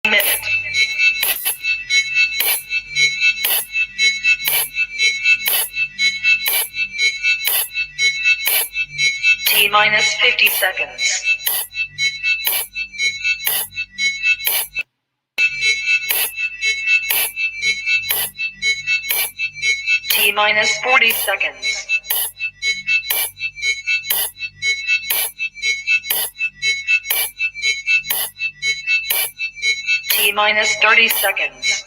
minute. T-minus 50 seconds. T-minus 40 seconds. T-minus 30 seconds.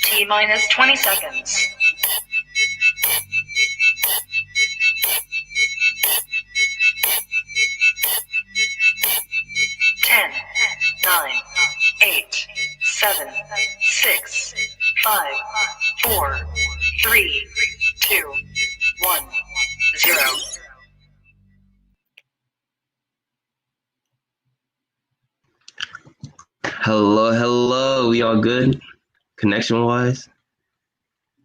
T-minus 20 seconds. Ten, 9, 8, 7, 6, 5, 4, 3, 2, 1, 0. Hello. We all good? Connection-wise?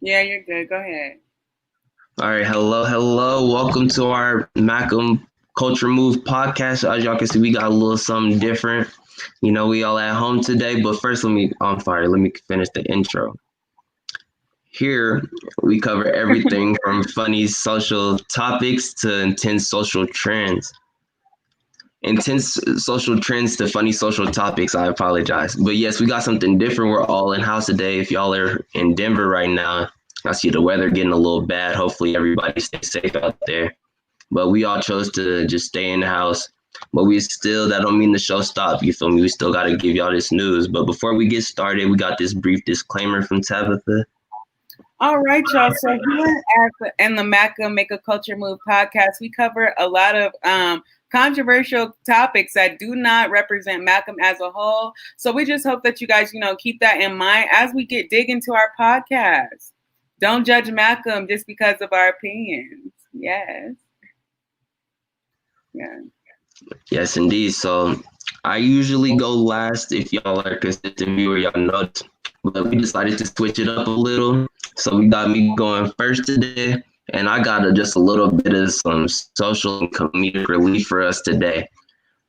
Yeah, you're good. Go ahead. All right. Hello. Welcome to our MACM Culture Move podcast. As y'all can see, we got a little something different. You know, we all at home today, but first let me finish the intro. Here, we cover everything from funny social topics to intense social trends. Intense social trends to funny social topics, I apologize. But yes, we got something different. We're all in-house today. If y'all are in Denver right now, I see the weather getting a little bad. Hopefully everybody stays safe out there. But we all chose to just stay in the house. But that don't mean the show stopped, you feel me? We still got to give y'all this news. But before we get started, we got this brief disclaimer from Tabitha. All right, y'all. So here in the MACM Make a Culture Move podcast, we cover a lot of controversial topics that do not represent MACM as a whole. So we just hope that you guys, keep that in mind as we dig into our podcast. Don't judge MACM just because of our opinions. Yes. Yeah. Yes, indeed. So I usually go last if y'all are consistent viewer, y'all know. But we decided to switch it up a little. So we got me going first today. And I got just a little bit of some social and comedic relief for us today.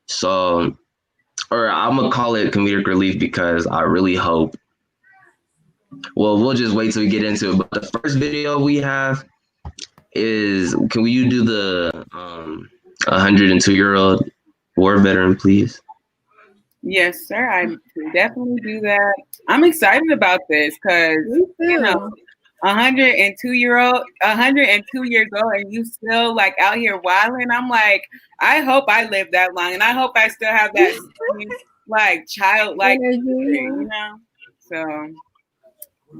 So, or I'm going to call it comedic relief because I really hope. Well, we'll just wait till we get into it. But the first video we have is, can you do the 102-year-old war veteran, please? Yes, sir. I definitely do that. I'm excited about this because, 102 years old, and you still like out here wilding. I'm like, I hope I live that long, and I hope I still have that like childlike, So,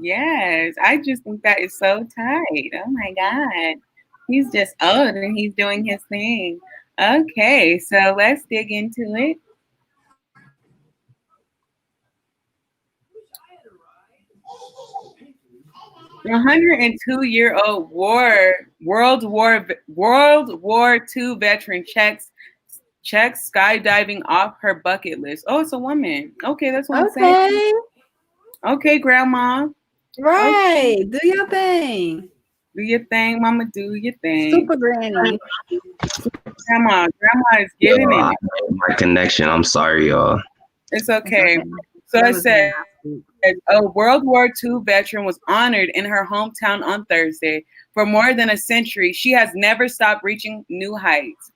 yes, I just think that is so tight. Oh my God, he's just old and he's doing his thing. Okay, so let's dig into it. The 102-year-old World War II veteran checks skydiving off her bucket list. Oh, it's a woman. Okay, that's what I'm saying. Okay, Grandma. Right. Okay. Do your thing. Do your thing, Mama. Do your thing. Super Granny. Grandma is getting it. My connection. I'm sorry, y'all. It's okay. So it said, a World War II veteran was honored in her hometown on Thursday. For more than a century, she has never stopped reaching new heights.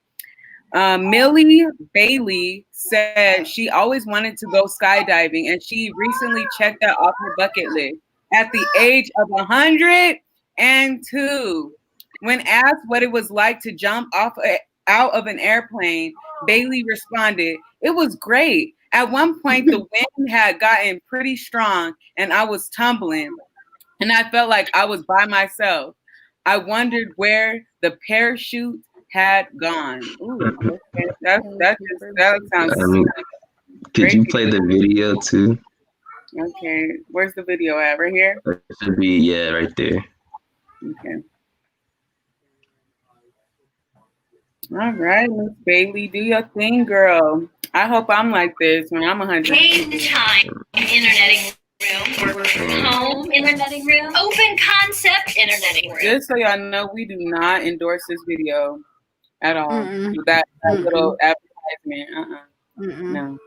Millie Bailey said she always wanted to go skydiving, and she recently checked that off her bucket list at the age of 102. When asked what it was like to jump out of an airplane, Bailey responded, "It was great. At one point, the wind had gotten pretty strong, and I was tumbling, and I felt like I was by myself. I wondered where the parachute had gone." Ooh, okay. That sounds. Could you play the video too? Okay, where's the video at? Right here? It should be, right there. Okay. All right, Miss Bailey, do your thing, girl. I hope I'm like this when I'm 100. Game time, interneting room, work from home, interneting room. Open concept interneting room. Just so y'all know, we do not endorse this video at all. Mm-mm. That little advertisement. No.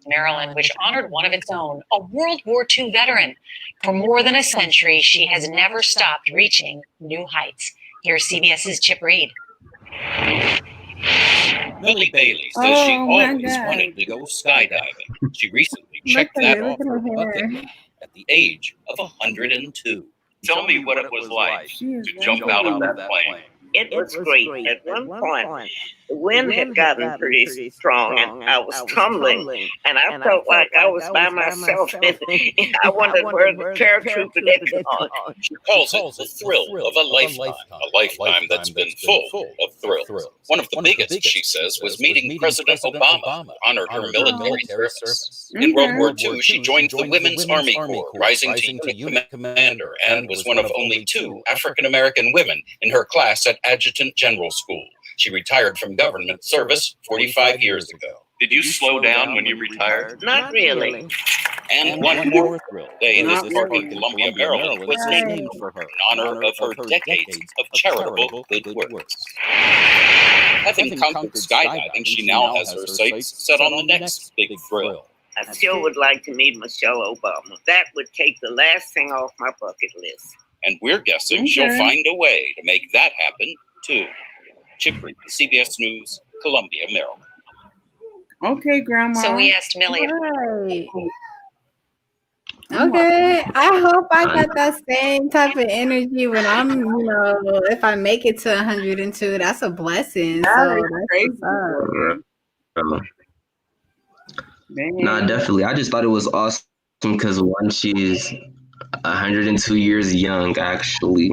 Maryland, which honored one of its own, a World War II veteran. For more than a century, she has never stopped reaching new heights. Here's CBS's Chip Reed. Millie Bailey says she always wanted to go skydiving. She recently checked that off her bucket list at the age of 102. Tell me what it was like to jump out of that plane. It was great. At one point, the wind had gotten pretty strong, and I was tumbling, and I felt like I was by myself, and I wondered where the paratrooper had gone. She calls it the thrill of a lifetime that's been full of thrills. One of the biggest, she says, was meeting President Obama, who honored her military service. In World War II, she joined the Women's Army Corps, rising to unit commander, and was one of only 2 African-American women in her class at Adjutant General School. She retired from government service 45 years ago. Did you slow down when you retired? Not really. And one more thrill. Today, this park in Columbia, Maryland, was named for her in honor of her decades of charitable good works. Having conquered skydiving, she now has her sights set on the next big thrill. I still would like to meet Michelle Obama. That would take the last thing off my bucket list. And we're guessing she'll find a way to make that happen, too. Chip Reed, CBS News, Columbia, Maryland. Okay, Grandma. So we asked Millie. Right. Okay, I hope I got that same type of energy when I'm, if I make it to 102, that's a blessing. So that's crazy. Nah, definitely. I just thought it was awesome because one, she's 102 years young, actually.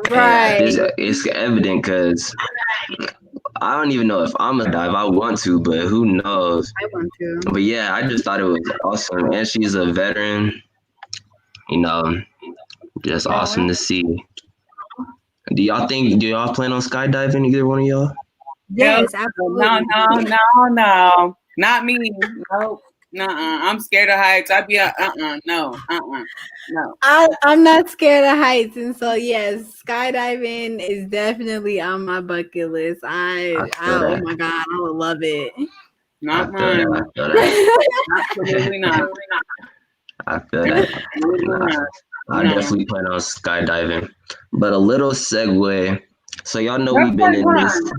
Right. It's evident because I don't even know if I'm gonna dive. I want to, but who knows? I want to. But yeah, I just thought it was awesome. And she's a veteran. Just awesome to see. Do y'all plan on skydiving, either one of y'all? Yes, absolutely. No. Not me. Nope. I'm scared of heights. I'd be no. I'm not scared of heights, and so yes, skydiving is definitely on my bucket list. Oh my god, I would love it. Not mine. Absolutely not. I feel that. I definitely plan on skydiving. But a little segue. So y'all know we've been in this.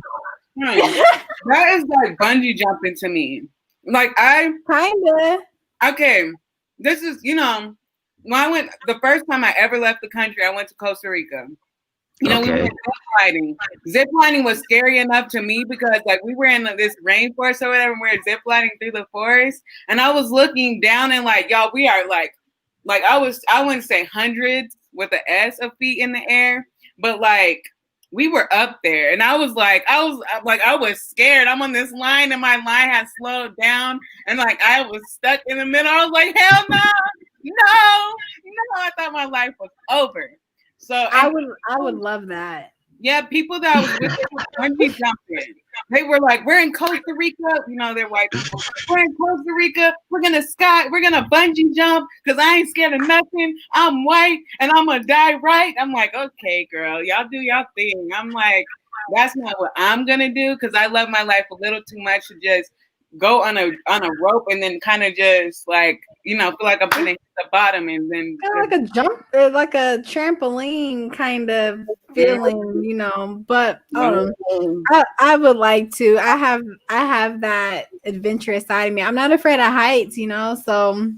That is like bungee jumping to me. Like I kinda. Okay, this is when I went the first time I ever left the country, I went to Costa Rica. We went ziplining. Ziplining was scary enough to me because like we were in this rainforest or whatever, and we were ziplining through the forest, and I was looking down and like y'all, we are like I wouldn't say hundreds with an S of feet in the air, but like we were up there, and I was scared. I'm on this line, and my line has slowed down, and like I was stuck in the middle. I was like, hell no. I thought my life was over. So I would love that. Yeah, people that was with bungee jumping, they were like, "We're in Costa Rica." They're white people. We're in Costa Rica. We're gonna bungee jump because I ain't scared of nothing. I'm white and I'm gonna die right. I'm like, okay, girl, y'all do y'all thing. I'm like, that's not what I'm gonna do because I love my life a little too much to just go on a rope and then kind of just like feel like I'm gonna hit the bottom and then like a jump, like a trampoline kind of feeling, But I would like to. I have that adventurous side of me. I'm not afraid of heights, so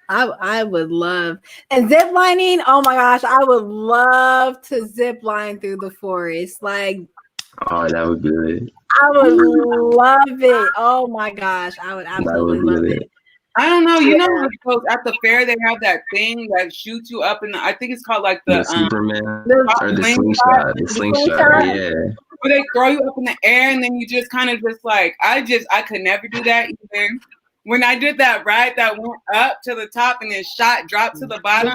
I would love and zip lining. Oh my gosh, I would love to zip line through the forest. Like, oh, that would be good. I would love it. Oh my gosh, I would absolutely love it. I don't know. At the fair they have that thing that shoots you up in the. I think it's called like the Superman or the slingshot. The slingshot, yeah. Where they throw you up in the air and then you just kind of just like I could never do that either. When I did that ride that went up to the top and then dropped to the bottom.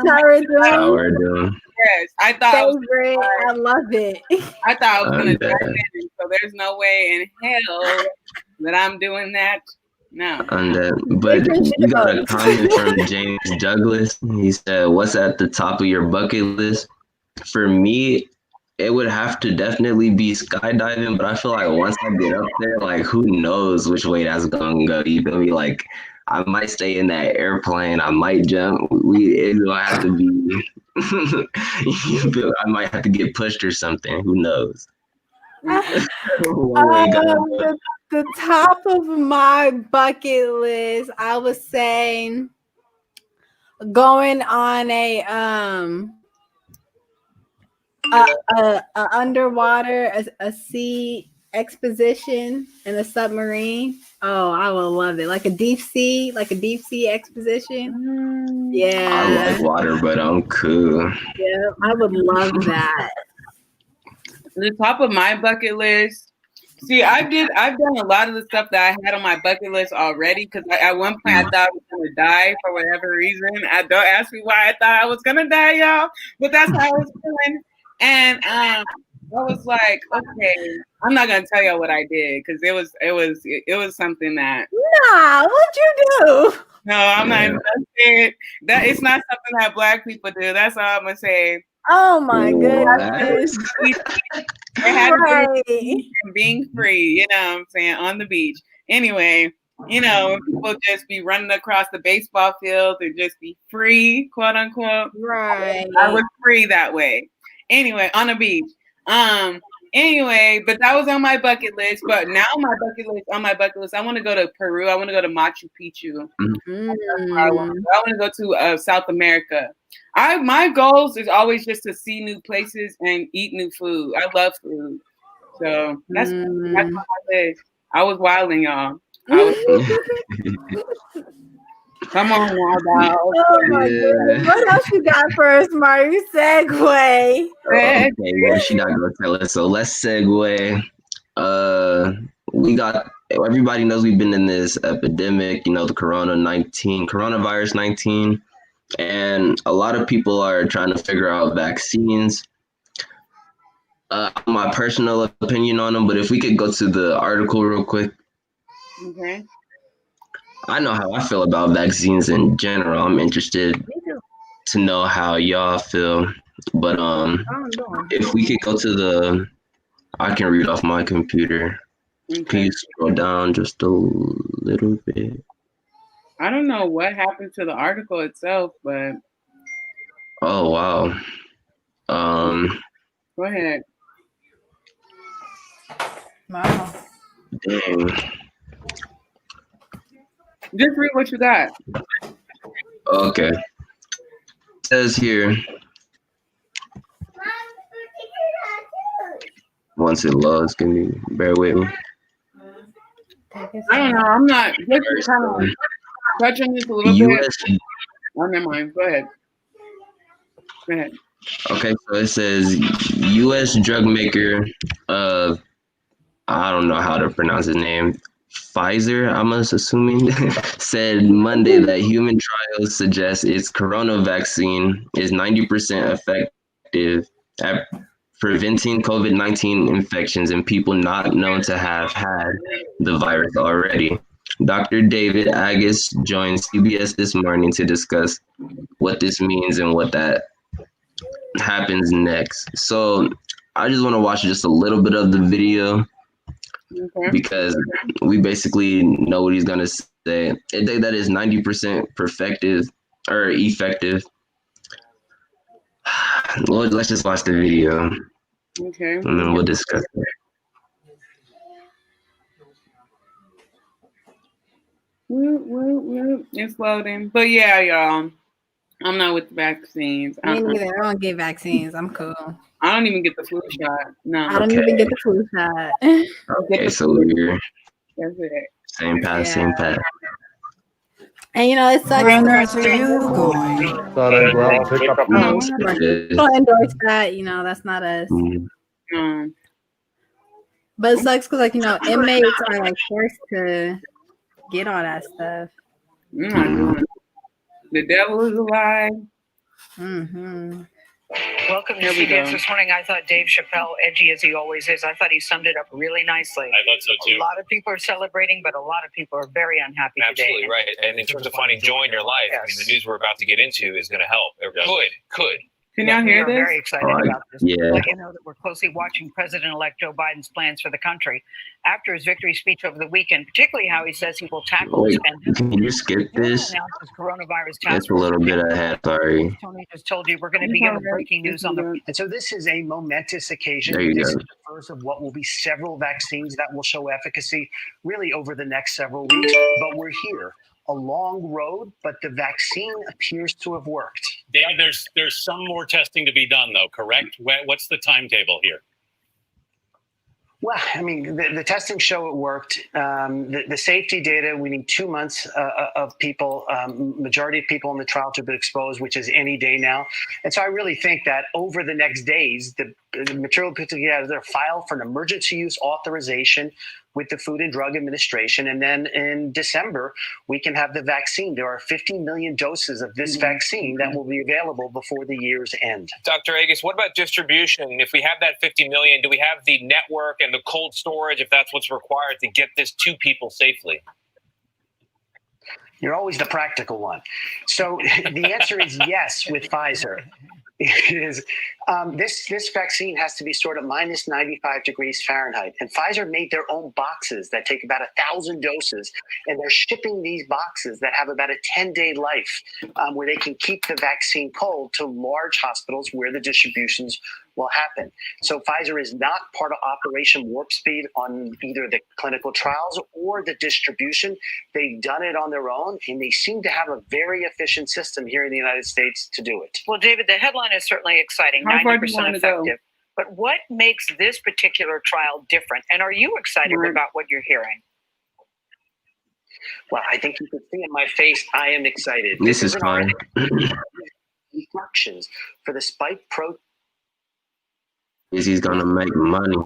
Yes, I thought I was great. I love it. I thought I was gonna die. So there's no way in hell that I'm doing that. No. And but we got a comment from James Douglas. He said, "What's at the top of your bucket list?" For me, it would have to definitely be skydiving. But I feel like once I get up there, like who knows which way that's gonna go? You feel me? Like I might stay in that airplane. I might jump. It will have to be. I might have to get pushed or something. Who knows? The top of my bucket list, I was saying going on a underwater a sea exposition in a submarine. Oh, I would love it. Like a deep sea exposition. Yeah. I like water, but I'm cool. Yeah, I would love that. The top of my bucket list. See, I've done a lot of the stuff that I had on my bucket list already because at one point I thought I was gonna die for whatever reason. Don't ask me why I thought I was gonna die, y'all, but that's how I was feeling. And I was like, okay, I'm not gonna tell y'all what I did because it was something that. Nah, what'd you do? No, I'm not even gonna say it. That it's not something that Black people do. That's all I'm gonna say. Oh my goodness. It had to be being free, you know what I'm saying, on the beach. Anyway, you know, people just be running across the baseball field and just be free, quote unquote. Right. I was free that way. Anyway, on the beach. Anyway, but that was on my bucket list. But now on my bucket list, I want to go to Peru. I want to go to Machu Picchu. I want to go to South America. My goals is always just to see new places and eat new food. I love food. So that's on my list. I was wilding, y'all. Come on now, dog. Oh my goodness. What else you got for us, Marty? Segue. Okay, well, she not gonna tell us. So let's segue. We got everybody knows we've been in this epidemic, you know, the coronavirus 19, and a lot of people are trying to figure out vaccines. My personal opinion on them, but if we could go to the article real quick. Okay. I know how I feel about vaccines in general. I'm interested to know how y'all feel. But if we could go to I can read off my computer. Okay. Can you scroll down just a little bit? I don't know what happened to the article itself, but oh wow. Go ahead. Wow. Dang. Just read what you got. Okay. It says here. Once it loads, can you bear with me? I don't know. I'm not just kind of touching this a little bit. Oh, never mind. Go ahead. Okay, so it says U.S. drug maker I don't know how to pronounce his name. Pfizer, I'm assuming, said Monday that human trials suggest its corona vaccine is 90% effective at preventing COVID-19 infections in people not known to have had the virus already. Dr. David Agus joined CBS this morning to discuss what this means and what that happens next. So I just want to watch just a little bit of the video. Okay. Because we basically know what he's gonna say. That is 90% effective. Well, let's just watch the video. Okay. And then we'll discuss it. It's loading. But yeah, y'all. I'm not with the vaccines. Me neither. I don't get vaccines. I'm cool. I don't even get the flu shot. No. I don't even get the flu shot. Okay, so we're that's it. Same path. And you know, it sucks. Where on earth are you going? Thought I'd go out and pick up don't endorse that. You know, that's not us. But it sucks because, like, you know, inmates are like forced to get all that stuff. The devil is alive. Welcome to There we CBS go. this morning. I thought Dave Chappelle, edgy as he always is, I thought he summed it up really nicely. I thought so too. A lot of people are celebrating, but a lot of people are very unhappy Absolutely today. right. And in terms of finding joy in your life, I mean, the news we're about to get into is going to help. It could. Can y'all hear We're this? very excited about this. Yeah. Let you know that we're closely watching President-elect Joe Biden's plans for the country after his victory speech over the weekend, particularly how he says he will tackle Wait, this pandemic. can you skip this? Announces coronavirus task It's a little force. bit ahead, sorry. Tony just told you we're going to begin with breaking news on the. And so this is a momentous occasion. There you This go. is the first of what will be several vaccines that will show efficacy really over the next several weeks. But we're here. A long road, but the vaccine appears to have worked. David, there's some more testing to be done, though, correct? What's the timetable here? Well, I mean, the testing show it worked. The safety data, we need 2 months of people, majority of people in the trial to be exposed, which is any day now. And so I really think that over the next days, the material put together, their file for an emergency use authorization with the Food and Drug Administration. And then in December, we can have the vaccine. There are 50 million doses of this vaccine that will be available before the year's end. Dr. Agus, what about distribution? If we have that 50 million, do we have the network and the cold storage, if that's what's required to get this to people safely? You're always the practical one. So the answer is yes with Pfizer. It is this vaccine has to be stored at minus 95 degrees Fahrenheit. And Pfizer made their own boxes that take about 1,000 doses. And they're shipping these boxes that have about a 10-day life where they can keep the vaccine cold to large hospitals where the distributions will happen. So Pfizer is not part of Operation Warp Speed on either the clinical trials or the distribution. They've done it on their own, and they seem to have a very efficient system here in the United States to do it. Well, David, the headline is certainly exciting, How far do you 90% want to go? effective. But what makes this particular trial different? And are you excited about what you're hearing? Well, I think you can see in my face, I am excited. This is an fine. instructions for the spike protein. He's gonna make money.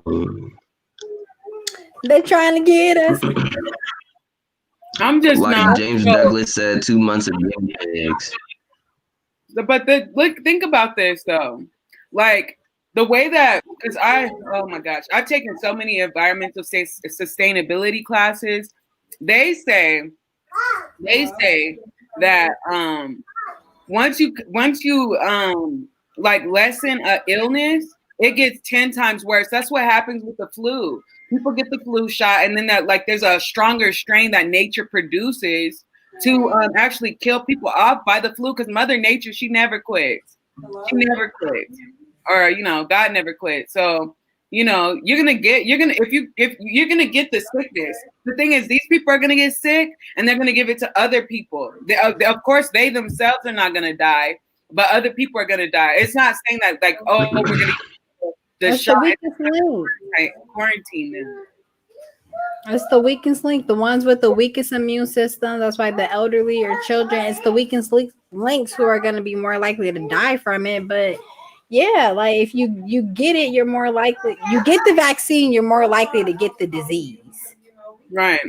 They're trying to get us. I'm just Like not. James Douglas said, 2 months of guinea pigs. But think about this though, like the way that, because oh my gosh, I've taken so many environmental sustainability classes. They say that once you like lessen a illness, it gets 10 times worse. That's what happens with the flu. People get the flu shot, and then there's a stronger strain that nature produces to actually kill people off by the flu, because Mother Nature, she never quits. She never quits. Or, God never quits. So, you're gonna get the sickness. The thing is, these people are gonna get sick, and they're gonna give it to other people. Of course, they themselves are not gonna die, but other people are gonna die. It's not saying that we're gonna get the shot. Quarantine them. It's the weakest link, the ones with the weakest immune system. That's why the elderly or children, it's the weakest links who are going to be more likely to die from it. But yeah, like if you get it, you're more likely, you get the vaccine, you're more likely to get the disease. Right.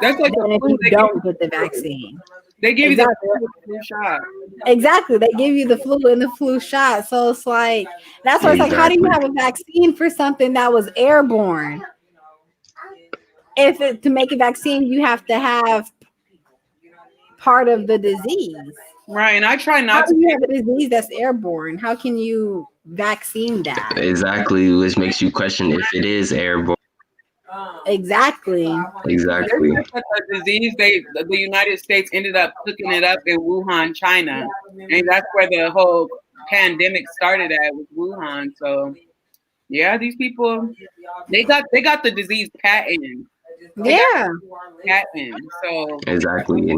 That's like if you don't get the vaccine. They give exactly. you the flu shot. Exactly. They give you the flu and the flu shot. So it's like, that's why it's like, how do you have a vaccine for something that was airborne? To make a vaccine, you have to have part of the disease. Right. And I try not to have a disease that's airborne. How can you vaccine that? Exactly, which makes you question if it is airborne. Exactly. The disease, the United States ended up cooking it up in Wuhan, China. And that's where the whole pandemic started at, with Wuhan. So yeah, these people, they got the disease patent. Patent. So exactly.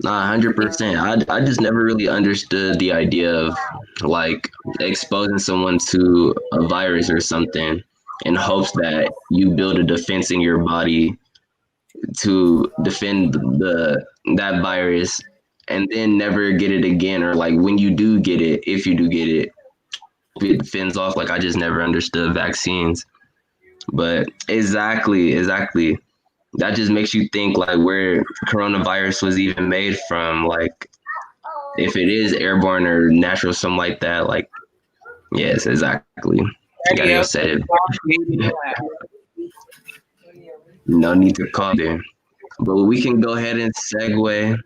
100%. I just never really understood the idea of like exposing someone to a virus or something in hopes that you build a defense in your body to defend that virus and then never get it again, or like when you do get it, if you do get it, it fends off. Like I just never understood vaccines. But exactly. That just makes you think like where coronavirus was even made from. Like if it is airborne or natural, something like that, like, yes, exactly. You gotta go set it. No need to call there. But we can go ahead and segue.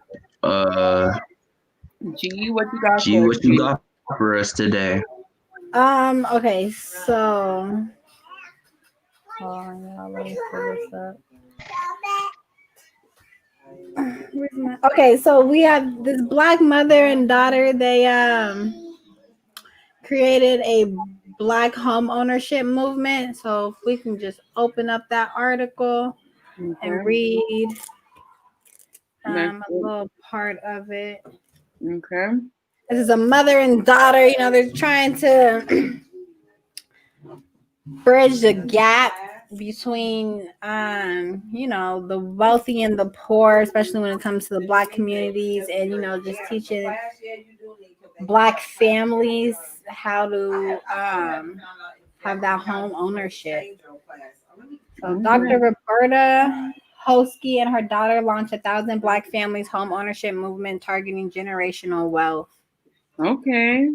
G, what you got? G, what you got for us today? Okay, so hold on, y'all, let me pull this up. Okay, so we have this Black mother and daughter. They created a Black home ownership movement. So if we can just open up that article and read a little part of it. Okay. This is a mother and daughter. You know, they're trying to bridge the gap between you know, the wealthy and the poor, especially when it comes to the Black communities, and you know, just teaching Black families how to have that home ownership. So Dr. Roberta Hosky and her daughter launched 1,000 Black families home ownership movement targeting generational wealth. Okay.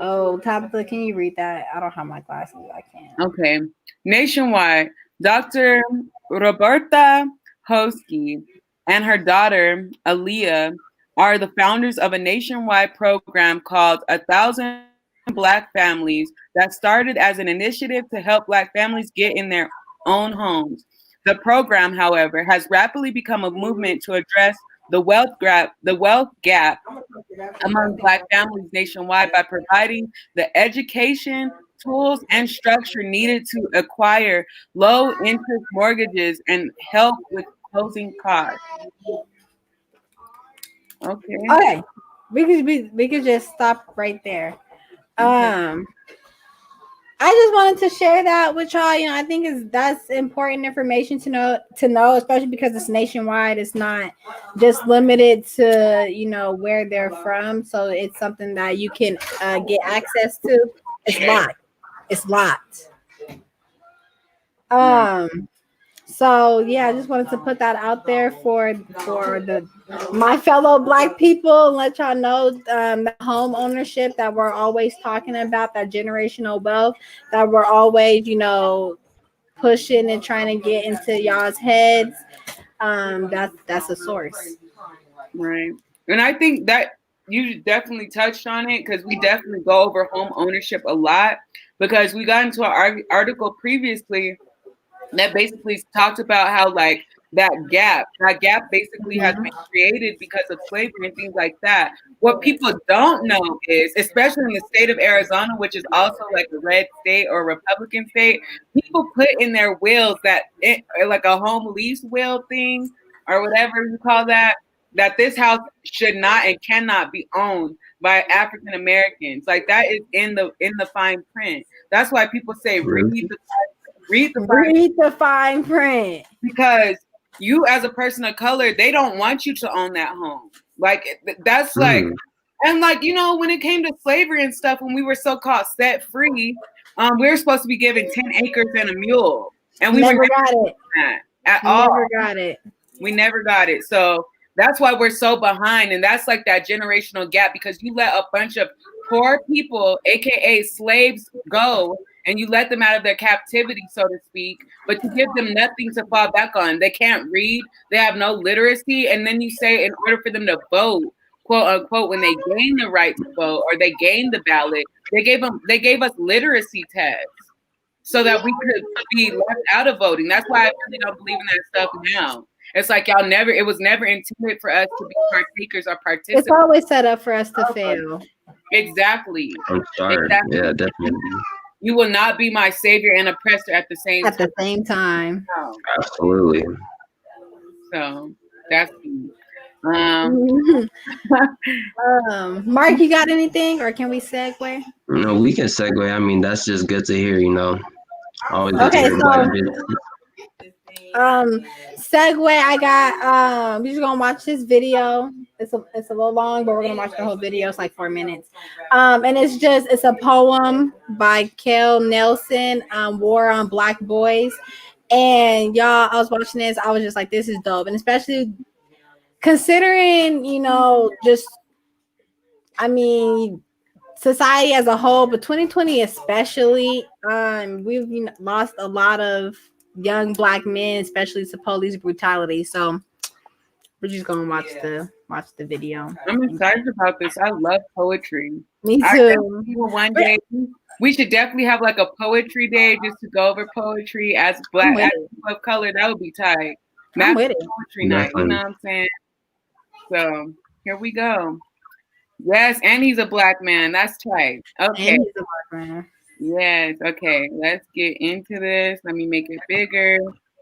Oh, Tabitha, can you read that? I don't have my glasses. I can't. Okay. Nationwide, Dr. Roberta Hosky and her daughter, Aaliyah, are the founders of a nationwide program called 1,000 Black Families that started as an initiative to help Black families get in their own homes. The program, however, has rapidly become a movement to address the wealth gap among Black families nationwide by providing the education, tools, and structure needed to acquire low-interest mortgages and help with closing costs. Okay. We could just stop right there. I just wanted to share that with y'all. You know, I think that's important information to know, especially because it's nationwide. It's not just limited to, you know, where they're from. So it's something that you can get access to. It's locked. So yeah, I just wanted to put that out there for my fellow Black people and let y'all know the home ownership that we're always talking about, that generational wealth that we're always, you know, pushing and trying to get into y'all's heads. That's a source. Right. And I think that you definitely touched on it, because we definitely go over home ownership a lot, because we got into an article previously that basically talked about how, like, that gap basically has been created because of slavery and things like that. What people don't know is, especially in the state of Arizona, which is also like a red state or a Republican state, people put in their wills that like a home lease will thing or whatever you call that this house should not and cannot be owned by African Americans. Like, that is in the fine print. That's why people say read the fine print, because you, as a person of color, they don't want you to own that home. Like, that's like, and like, you know, when it came to slavery and stuff, when we were so-called set free, we were supposed to be given 10 acres and a mule, and we never got it at all. We never got it. So that's why we're so behind, and that's like that generational gap, because you let a bunch of poor people, aka slaves, go, and you let them out of their captivity, so to speak, but you give them nothing to fall back on. They can't read, they have no literacy, and then you say in order for them to vote, quote unquote, when they gain the right to vote or they gain the ballot, they gave us literacy tests so that we could be left out of voting. That's why I really don't believe in that stuff now. It's like it was never intended for us to be partakers or participants. It's always set up for us to fail. Exactly. Exactly. Yeah, definitely. You will not be my savior and oppressor at the same time. No. Absolutely. So that's Mark, you got anything, or can we segue? No, we can segue. I mean, that's just good to hear, you know. Always good Okay, to hear Black business. Segue, I got we're just gonna watch this video. It's a little long, but we're gonna watch the whole video. It's like 4 minutes. And it's a poem by Kale Nelson, War on Black Boys. And y'all, I was watching this, I was just like, this is dope. And especially considering, just, I mean, society as a whole, but 2020 especially, we've lost a lot of young Black men, especially to police brutality. So we're just gonna watch the video. I'm excited about this. I love poetry. Me too. One day we should definitely have like a poetry day just to go over poetry as Black of color. That would be tight. I'm with it. Poetry night. You know what I'm saying? So here we go. Yes, and he's a Black man. That's tight. Okay. And he's a Black man. Yes. Okay. Let's get into this. Let me make it bigger.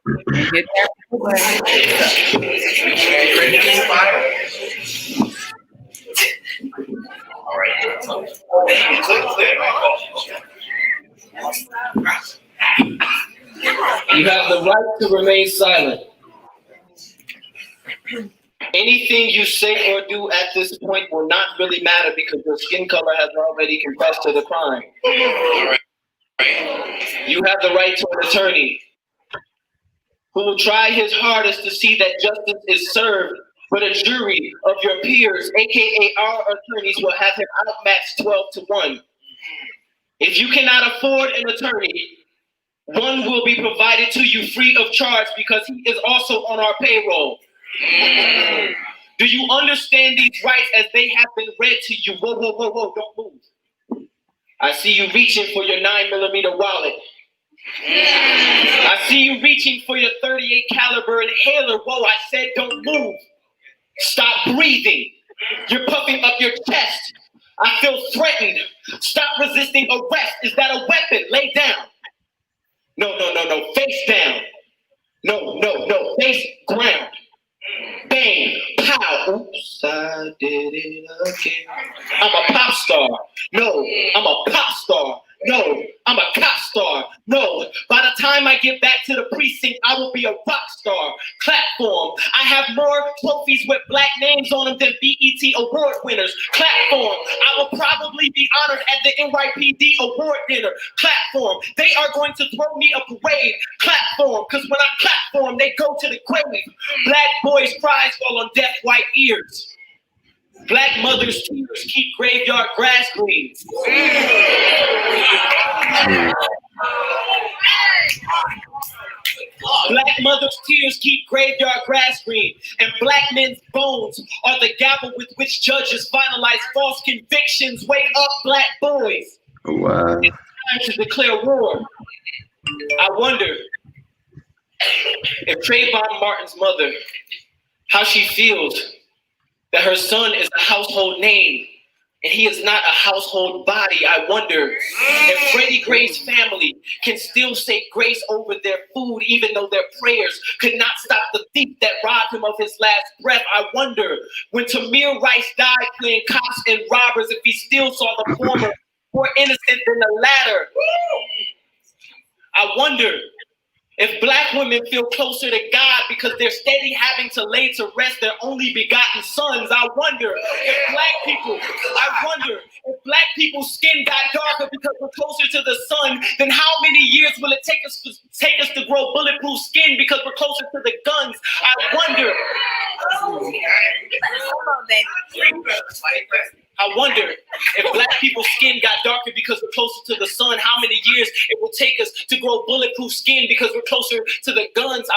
And hit that play. All right. You have the right to remain silent. Anything you say or do at this point will not really matter because your skin color has already confessed to the crime. You have the right to an attorney who will try his hardest to see that justice is served, but a jury of your peers, aka our attorneys, will have him outmatched 12-1. If you cannot afford an attorney, one will be provided to you free of charge because he is also on our payroll. Do you understand these rights as they have been read to you? Whoa, whoa, whoa, whoa, don't move. I see you reaching for your 9mm wallet. I see you reaching for your 38 caliber inhaler. Whoa, I said don't move. Stop breathing. You're puffing up your chest. I feel threatened. Stop resisting arrest. Is that a weapon? Lay down. No. Face down. No. Face ground. Bang. Pow. Oops, I did it again. I'm a pop star. No, I'm a pop star. No, I'm a cop star. No, by the time I get back to the precinct, I will be a rock star. Clap for 'em. I have more trophies with Black names on them than BET award winners. Clap for 'em. I will probably be honored at the NYPD award dinner. Clap for 'em. They are going to throw me a parade. Clap for 'em, because when I clap for 'em, they go to the grave. Black boys' cries fall on deaf white ears. Black mothers' tears keep graveyard grass green. Black mothers' tears keep graveyard grass green, and Black men's bones are the gavel with which judges finalize false convictions. Wake up, Black boys. Wow. It's time to declare war. I wonder if Trayvon Martin's mother, how she feels that her son is a household name and he is not a household body. I wonder if Freddie Gray's family can still say grace over their food, even though their prayers could not stop the thief that robbed him of his last breath. I wonder when Tamir Rice died playing cops and robbers, if he still saw the former more innocent than the latter. I wonder if Black women feel closer to God because they're steady having to lay to rest their only begotten sons. I wonder if Black people's skin got darker because we're closer to the sun, then how many years will it take us to grow bulletproof skin because we're closer to the guns? I wonder if Black people's skin got darker because we're closer to the sun, how many years it will take us to grow bulletproof skin because we're closer to the guns.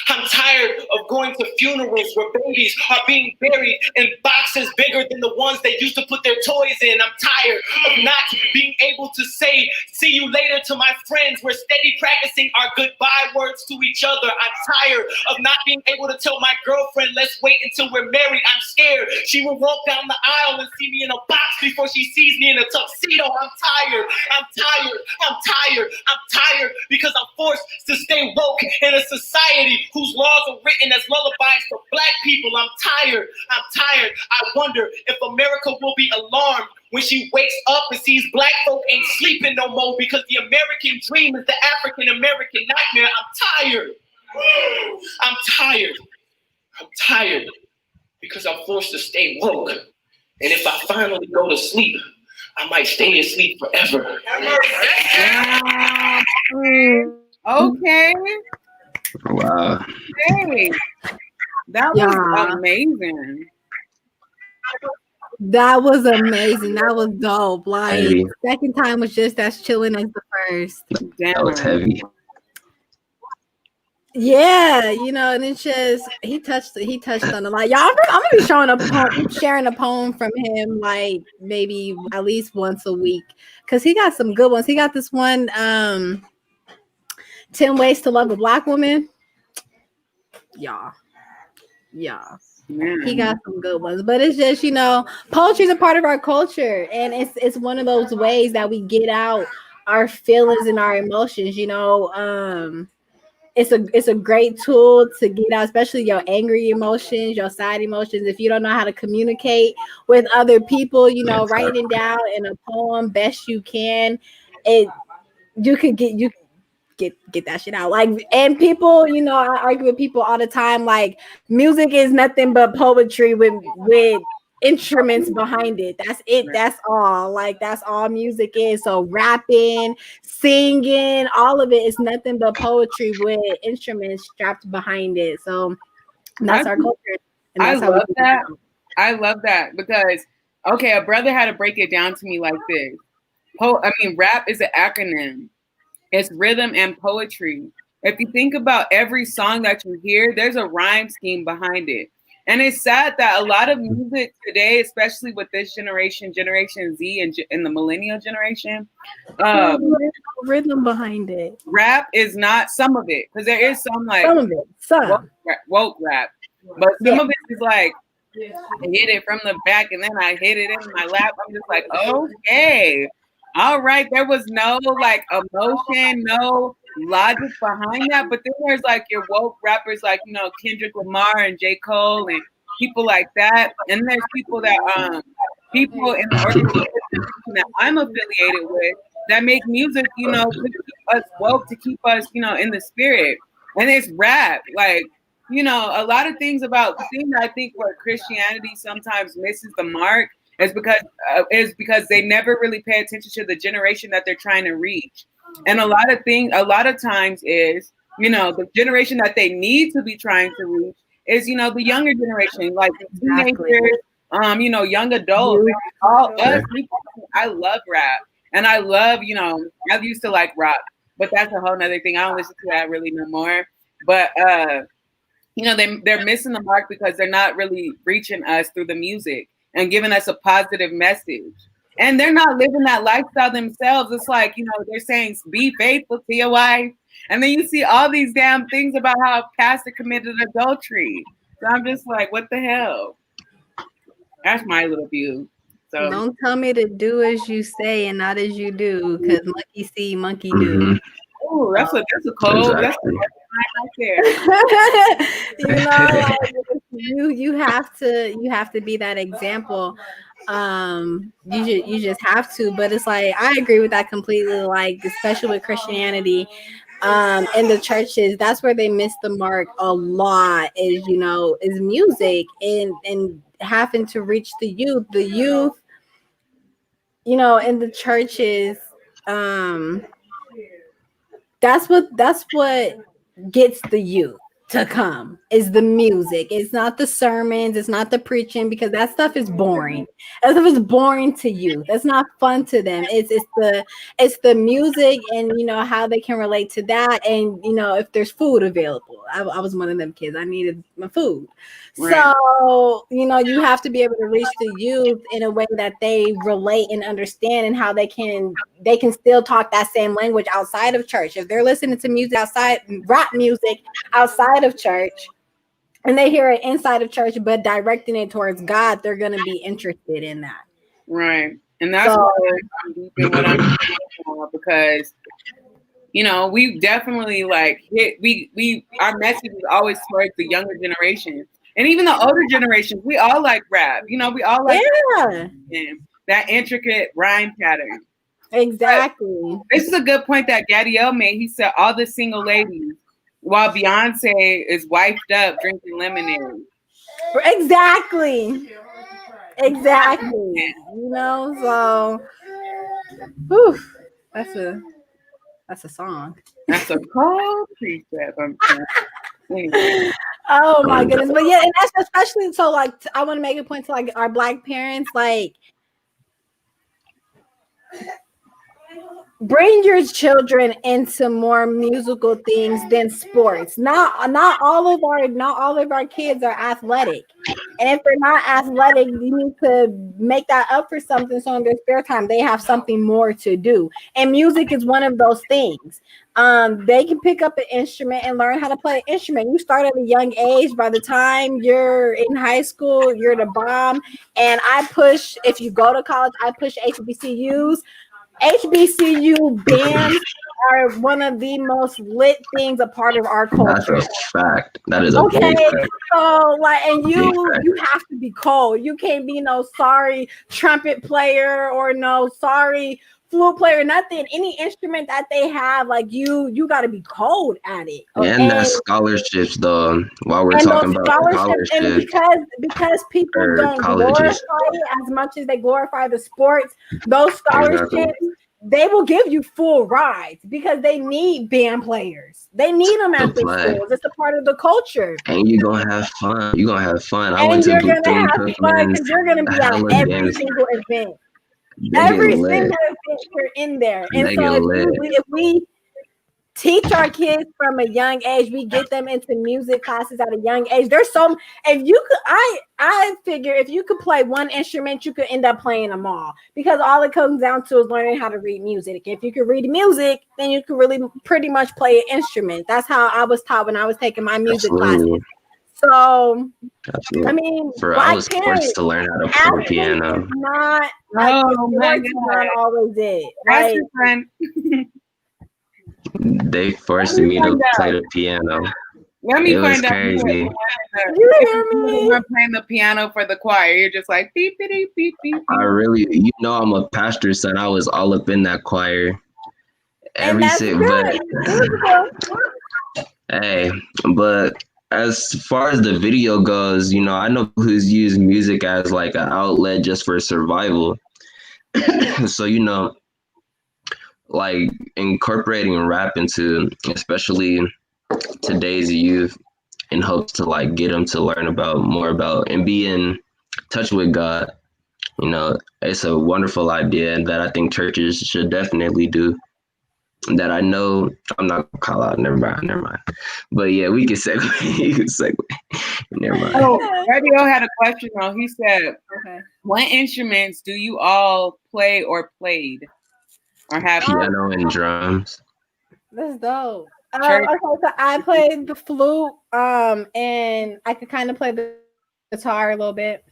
I'm tired of going to funerals where babies are being buried in boxes bigger than the ones they used to put their toys in. I'm tired of not being able to say, see you later to my friends. We're steady practicing our goodbye words to each other. I'm tired of not being able to tell my girlfriend, let's wait until we're married. I'm scared she will walk down the aisle and see me in a box before she sees me in a tuxedo. I'm tired because I'm forced to stay woke in a society whose laws are written as lullabies to Black people. I'm tired. I wonder if America will be alarmed when she wakes up and sees Black folk ain't sleeping no more because the American dream is the African American nightmare. I'm tired because I'm forced to stay woke. And if I finally go to sleep, I might stay asleep forever. Okay. Wow. Hey. That was amazing. That was amazing. That was dope. Like Heavy. second time was just as chilling as the first. That was heavy. Yeah, you know, and it's just he touched on a lot. Y'all, I'm gonna be sharing a poem from him like maybe at least once a week because he got some good ones. He got this one, 10 Ways to Love a Black Woman. Yeah. He got some good ones, but it's just, you know, poetry is a part of our culture, and it's one of those ways that we get out our feelings and our emotions. You know, it's a great tool to get out, especially your angry emotions, your sad emotions. If you don't know how to communicate with other people, you know, writing it down in a poem best you can, you could get that shit out. Like, and people, you know, I argue with people all the time, like music is nothing but poetry with instruments behind it. That's it. That's all. Like, that's all music is. So rapping, singing, all of it is nothing but poetry with instruments strapped behind it. So that's our culture. And that's I love that. I love that because, okay, a brother had to break it down to me like this. Rap is an acronym. It's rhythm and poetry. If you think about every song that you hear, there's a rhyme scheme behind it. And it's sad that a lot of music today, especially with this Generation Z and the millennial generation, rhythm behind it. Rap is not some of it, because there is some like woke rap, but some of it is like I hit it from the back and then I hit it in my lap. I'm just like, okay, all right. There was no like emotion, no logic behind that. But then there's like your woke rappers like, you know, Kendrick Lamar and J. Cole and people like that. And there's people that people in the organization that I'm affiliated with that make music, you know, to keep us woke, to keep us, you know, in the spirit. And it's rap. Like, you know, a lot of things about the thing that I think where Christianity sometimes misses the mark is because they never really pay attention to the generation that they're trying to reach. And a lot of times is, you know, the generation that they need to be trying to reach is, you know, the younger generation, like teenagers, you know, young adults, all us. I love rap. And I love, you know, I used to like rock, but that's a whole nother thing. I don't listen to that really no more. But you know, they're missing the mark because they're not really reaching us through the music and giving us a positive message. And they're not living that lifestyle themselves. It's like, you know, they're saying be faithful to your wife. And then you see all these damn things about how a pastor committed adultery. So I'm just like, what the hell? That's my little view. So don't tell me to do as you say and not as you do, because monkey see, monkey do. Oh, that's a cold. Exactly. That's right there. You know, like, you have to be that example. You just have to. But it's like I agree with that completely. Like, especially with Christianity, in the churches, that's where they miss the mark a lot. Is, you know, is music and having to reach the youth. The youth, you know, in the churches, that's what gets the youth to come is the music. It's not the sermons, it's not the preaching, because that stuff is boring. That stuff is boring to youth. That's not fun to them. It's the music and, you know, how they can relate to that, and, you know, if there's food available. I was one of them kids. I needed my food. Right. So, you know, you have to be able to reach the youth in a way that they relate and understand, and how they can still talk that same language outside of church. If they're listening to music outside, rap music outside of church, and they hear it inside of church but directing it towards God, they're going to be interested in that. Right. And that's what I'm doing because, you know, we definitely like our message is always towards the younger generation. And even the older generations, we all like rap. You know, we all like that intricate rhyme pattern. Exactly. But this is a good point that Gadiel made. He said all the single ladies, while Beyonce is wiped up drinking lemonade. Exactly. You know, so whew, that's a song. That's a cold precept. Anyway. Oh my goodness. But yeah, and that's especially so like I want to make a point to like our Black parents, like bring your children into more musical things than sports. Not all of our kids are athletic. And if they're not athletic, you need to make that up for something so in their spare time they have something more to do. And music is one of those things. They can pick up an instrument and learn how to play an instrument. You start at a young age. By the time you're in high school, you're the bomb. And if you go to college, I push HBCUs. HBCU bands are one of the most lit things a part of our culture. That's a fact. That is a big fact. So like, and you have to be cold. You can't be no sorry trumpet player or no sorry flute player, nothing. Any instrument that they have, like you got to be cold at it. And that's scholarships, though. While we're talking about scholarships, and because people don't glorify it as much as they glorify the sports, those scholarships they will give you full rides because they need band players. They need them at the schools. It's a part of the culture. And you're gonna have fun. You're gonna have fun. I went to you're gonna have fun because you're gonna be at every single event. Every single event you're in there. And so if we teach our kids from a young age, we get them into music classes at a young age. There's I figure if you could play one instrument, you could end up playing them all because all it comes down to is learning how to read music. If you could read music, then you could really pretty much play an instrument. That's how I was taught when I was taking my music classes. So, I mean, I was forced to learn how to play the piano. Not always it. Right? They forced me to play the piano. Let me find out. Crazy. You hear me? We're playing the piano for the choir. You're just like beep beep beep beep. I'm a pastor's son. I was all up in that choir. But as far as the video goes, I know who's used music as like an outlet just for survival. So, like incorporating rap into especially today's youth in hopes to like get them to learn more about and be in touch with God. It's a wonderful idea that I think churches should definitely do. That I know I'm not gonna call out. Never mind. But yeah, we can segue. Never mind. Oh, Radio had a question though. He said, "What instruments do you all play or played, or have?" Piano and drums. That's dope. Okay, so I played the flute, and I could kind of play the guitar a little bit.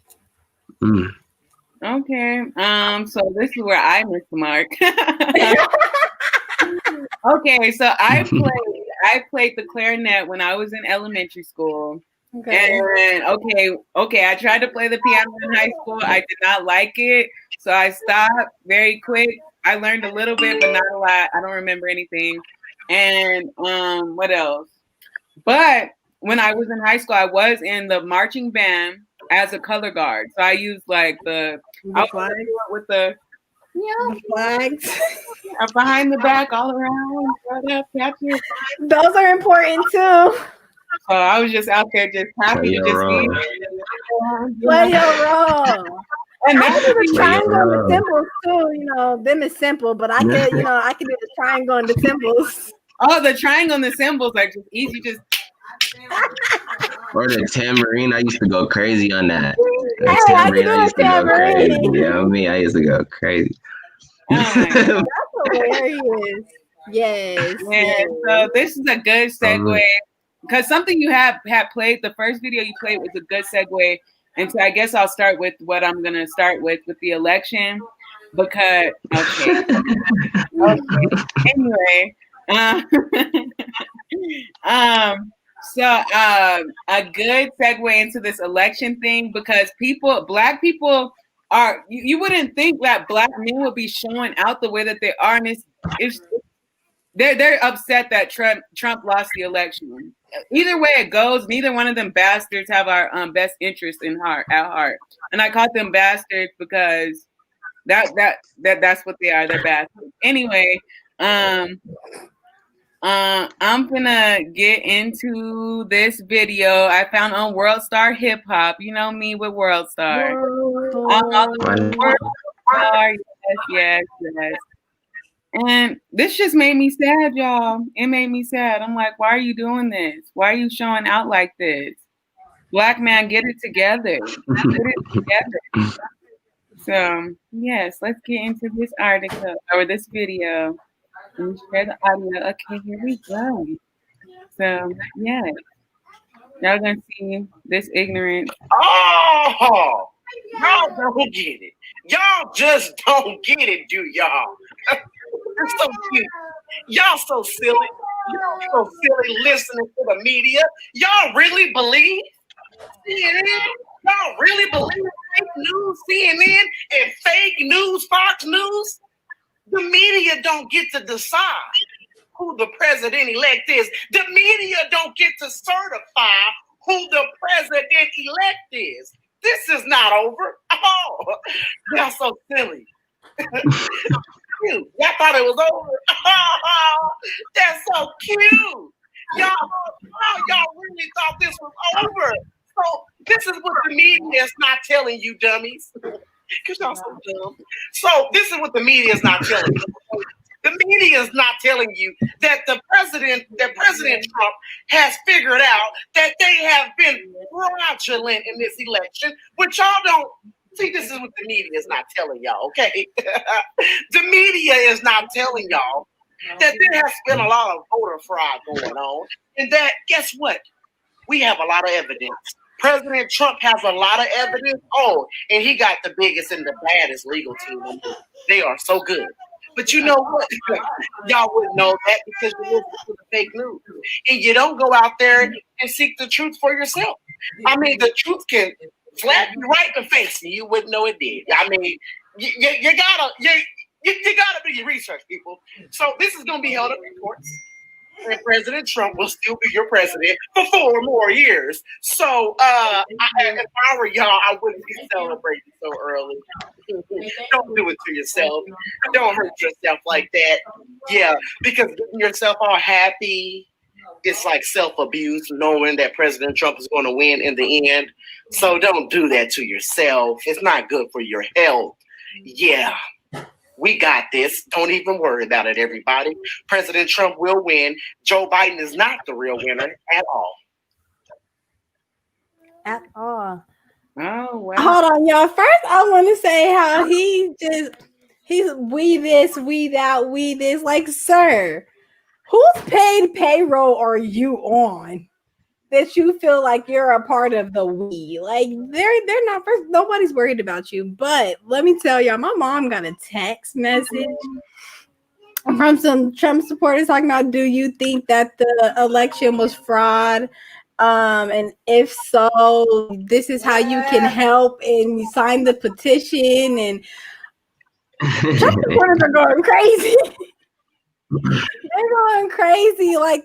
Okay. So this is where I missed the mark. Okay, so I played the clarinet when I was in elementary school. Okay. And I tried to play the piano in high school. I did not like it, so I stopped very quick. I learned a little bit, but not a lot. I don't remember anything. And what else? But when I was in high school, I was in the marching band as a color guard. So I used like the flag with the flags behind the back, all around. Those are important too. So I was just out there, just happy to just be. Play your role. And I do the triangle and the symbols too. Them is simple, but I could, I could do the triangle and the symbols. Oh, the triangle and the symbols are just easy. Just or the tambourine. I used to go crazy on that. The tambourine. I used to go crazy. I used to go crazy. That's hilarious. Yes. So this is a good segue because something you had played. The first video you played was a good segue. And so I guess I'll start with what I'm going to start with the election because, anyway, so a good segue into this election thing because Black people are, you wouldn't think that Black men would be showing out the way that they are. And they're upset that Trump lost the election. Either way it goes, neither one of them bastards have our best interest at heart. And I call them bastards because that's what they are. They're bastards. Anyway, I'm gonna get into this video I found on World Star Hip Hop. You know me with World Star. World Star, yes. And this just made me sad, y'all. It made me sad. I'm like, why are you doing this? Why are you showing out like this? Black man, get it together. Get it together. So, yes, let's get into this article or this video. Let me share the audio. Okay, here we go. So, yes, y'all gonna see this ignorant. Oh, y'all don't get it. Y'all just don't get it, do y'all? It's so cute. Y'all so silly. Y'all so silly listening to the media. Y'all really believe CNN? Y'all really believe fake news CNN and fake news Fox News? The media don't get to decide who the president-elect is. The media don't get to certify who the president-elect is. This is not over. Oh, y'all so silly. Y'all thought it was over. Oh, that's so cute. Y'all really thought this was over. So this is what the media is not telling you, dummies. Because y'all so dumb. So this is what the media is not telling you. The media is not telling you that President Trump has figured out that they have been fraudulent in this election, which y'all don't see. This is what the media is not telling y'all, okay? The media is not telling y'all that there has been a lot of voter fraud going on, and that, guess what? We have a lot of evidence. President Trump has a lot of evidence. Oh, and he got the biggest and the baddest legal team. They are so good. But you know what? Y'all wouldn't know that because you listen to the fake news. And you don't go out there and seek the truth for yourself. I mean, the truth can slap you right in the face and you wouldn't know it did. I mean, you gotta do your research, people. So this is gonna be held up in courts. And President Trump will still be your president for 4 more years. So if I were y'all, I wouldn't be celebrating so early. Don't do it to yourself. Don't hurt yourself like that. Yeah, because getting yourself all happy, it's like self-abuse, knowing that President Trump is going to win in the end. So don't do that to yourself. It's not good for your health. Yeah. We got this. Don't even worry about it, everybody. President Trump will win. Joe Biden is not the real winner at all. At all. Oh, wow. Hold on, y'all. First, I want to say how he's we this, we that, we this. Like, sir, whose paid payroll are you on that you feel like you're a part of the we? Like, they're not first. Nobody's worried about you. But let me tell y'all, my mom got a text message from some Trump supporters talking about, do you think that the election was fraud? And if so, this is how you can help, and you sign the petition. And Trump supporters are going crazy. They're going crazy. Like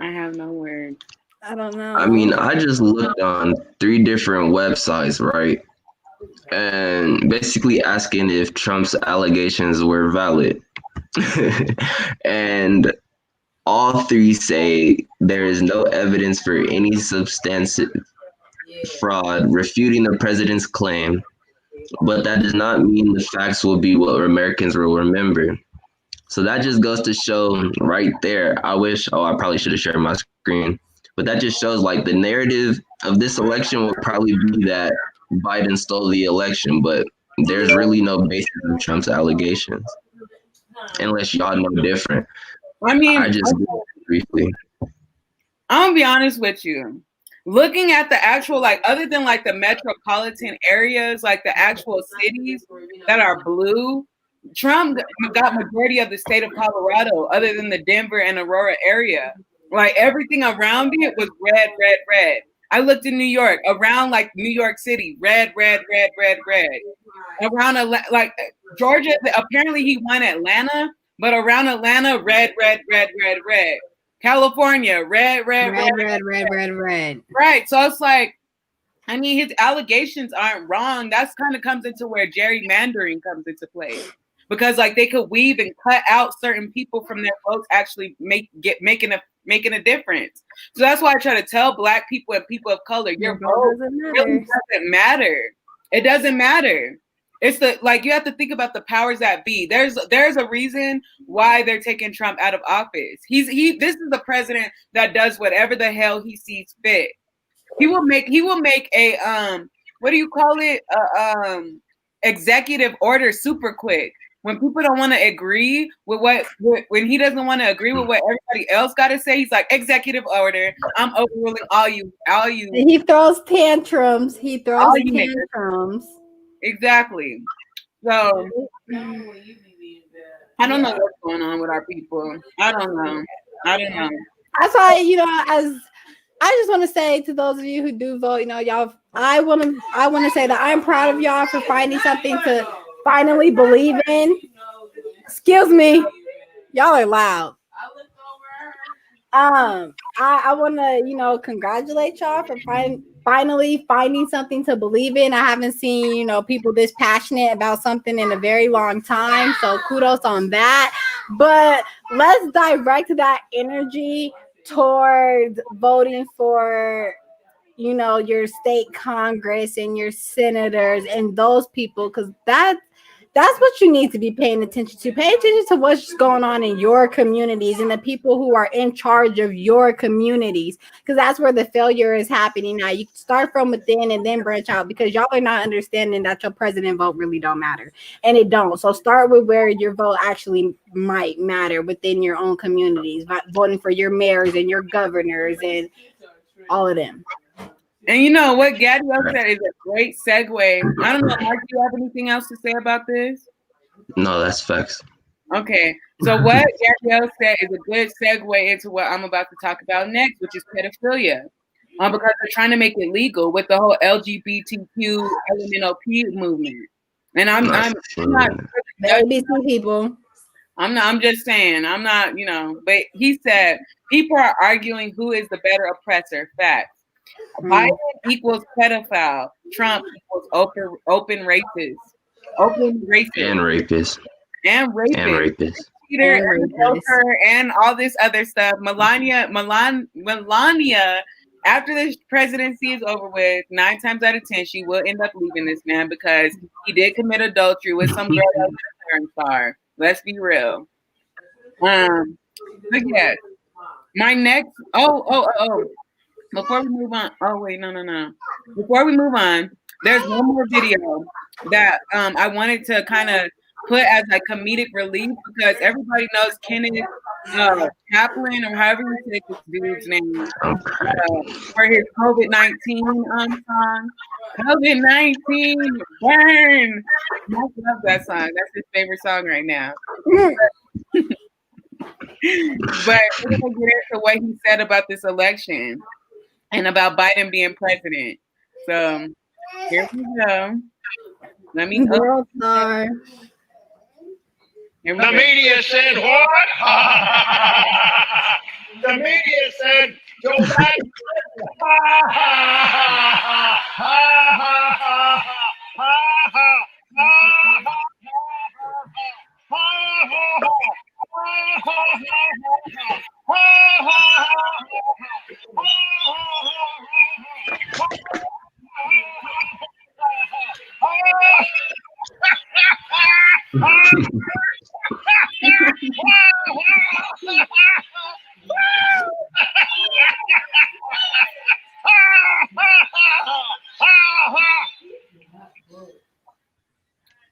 I have no words. I don't know. I mean, I just looked on 3 different websites, right? And basically asking if Trump's allegations were valid. And all 3 say there is no evidence for any substantive fraud, refuting the president's claim. But that does not mean the facts will be what Americans will remember. So that just goes to show right there. I probably should have shared my screen. But that just shows like the narrative of this election will probably be that Biden stole the election, but there's really no basis in Trump's allegations. Unless y'all know different. I mean, I just briefly. I'm gonna be honest with you. Looking at the actual, like, other than like the metropolitan areas, like the actual cities that are blue, Trump got majority of the state of Colorado, other than the Denver and Aurora area. Like everything around it was red, red, red. I looked in New York, around like New York City, red, red, red, red, red. Around like Georgia, apparently he won Atlanta, but around Atlanta, red, red, red, red, red. California, red, red, red, red, red, red, red. Right. So it's like, I mean, his allegations aren't wrong. That's kind of comes into where gerrymandering comes into play. because like they could weave and cut out certain people from their votes actually making a difference. So that's why I try to tell Black people and people of color, your vote really doesn't matter. It doesn't matter. It's you have to think about the powers that be. There's a reason why they're taking Trump out of office. This is the president that does whatever the hell he sees fit. He will make a what do you call it? Executive order super quick. When people don't want to agree with when he doesn't want to agree with what everybody else got to say, he's like, executive order. I'm overruling all you. He throws tantrums. Exactly. So I don't know what's going on with our people. I don't know. That's why, as I just want to say to those of you who do vote, y'all, I want to say that I'm proud of y'all for finding something to finally believe in. Excuse me. Y'all are loud. I want to, congratulate y'all for finally finding something to believe in. I haven't seen, people this passionate about something in a very long time. So kudos on that. But let's direct that energy towards voting for, your state Congress and your senators and those people, because that's what you need to be paying attention to. Pay attention to what's going on in your communities and the people who are in charge of your communities, because that's where the failure is happening now. You start from within and then branch out, because y'all are not understanding that your president vote really don't matter, and it don't. So start with where your vote actually might matter within your own communities, voting for your mayors and your governors and all of them. And you know what Gabrielle said is a great segue. I don't know, Mark, do you have anything else to say about this? No, that's facts. Okay, so what Gabrielle said is a good segue into what I'm about to talk about next, which is pedophilia. Because they're trying to make it legal with the whole LGBTQ LMNOP movement. And I'm not ABC people. I'm just saying, I'm not, but he said people are arguing who is the better oppressor. Facts. Biden equals pedophile. Trump equals open racist. And all this other stuff. Melania, after this presidency is over with, 9 times out of 10, she will end up leaving this man because he did commit adultery with some girl that was a porn star. Let's be real. But yes, my next. Before we move on, Before we move on, there's one more video that I wanted to kind of put as like comedic relief, because everybody knows Kenneth Kaplan, or however you say this dude's name, for his COVID-19 song. COVID-19, burn. I love that song. That's his favorite song right now. But we're gonna get into what he said about this election and about Biden being president. So here we go. Let me World star. The media said what? The media said Joe Biden.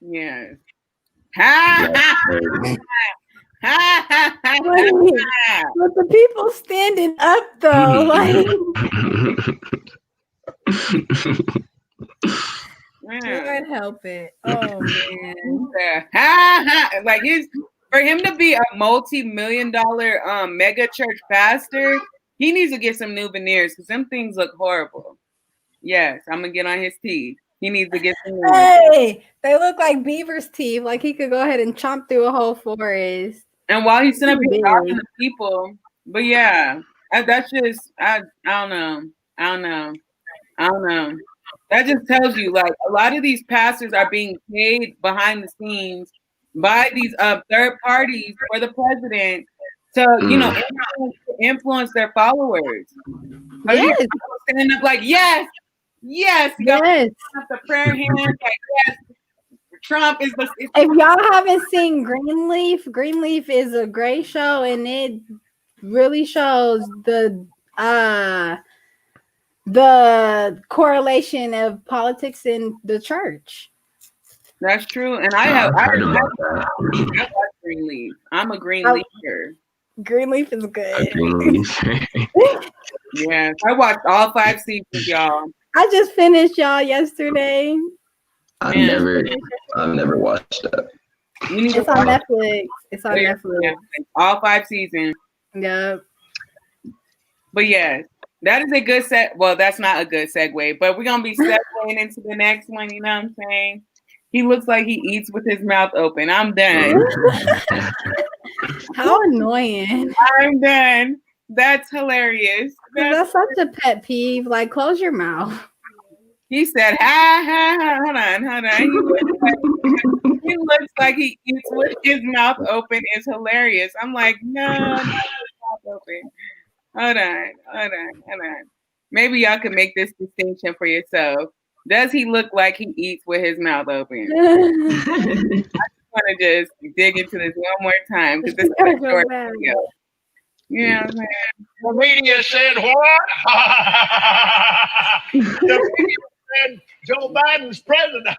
Yes. But the people standing up though, like can't help it. Oh man. Like for him to be a multi-million-dollar mega church pastor, he needs to get some new veneers because them things look horrible. Yes, I'm gonna get on his teeth. He needs to get some new Hey, they look like beaver's teeth. Like he could go ahead and chomp through a whole forest. And while he's sitting up here talking to people, but yeah, that's just I don't know. That just tells you, like, a lot of these pastors are being paid behind the scenes by these third parties for the president to influence their followers. So Yes. Standing up like yes, you got the prayer hands like yes. Trump is the. If y'all haven't seen Greenleaf is a great show, and it really shows the correlation of politics in the church. That's true, and I heard about that. I watch Greenleaf. I'm a Greenleafer. Greenleaf is good. Yeah, I watched all 5 seasons, y'all. I just finished y'all yesterday. I've never watched that. It's on Netflix. It's on Netflix. All 5 seasons. Yep. But yeah, that is a good well, that's not a good segue, but we're gonna be segueing into the next one, you know what I'm saying? He looks like he eats with his mouth open. I'm done. How annoying. I'm done. That's hilarious. That's such a pet peeve. Like, close your mouth. He said, ha, ha, ha. Hold on. He looks like he eats with his mouth open. It's hilarious. I'm like, no, not with his mouth open. Hold on. Maybe y'all can make this distinction for yourself. Does he look like he eats with his mouth open? I just want to just dig into this one more time because this is a short video. You know what I'm saying? The media said what? The media said Joe Biden's president.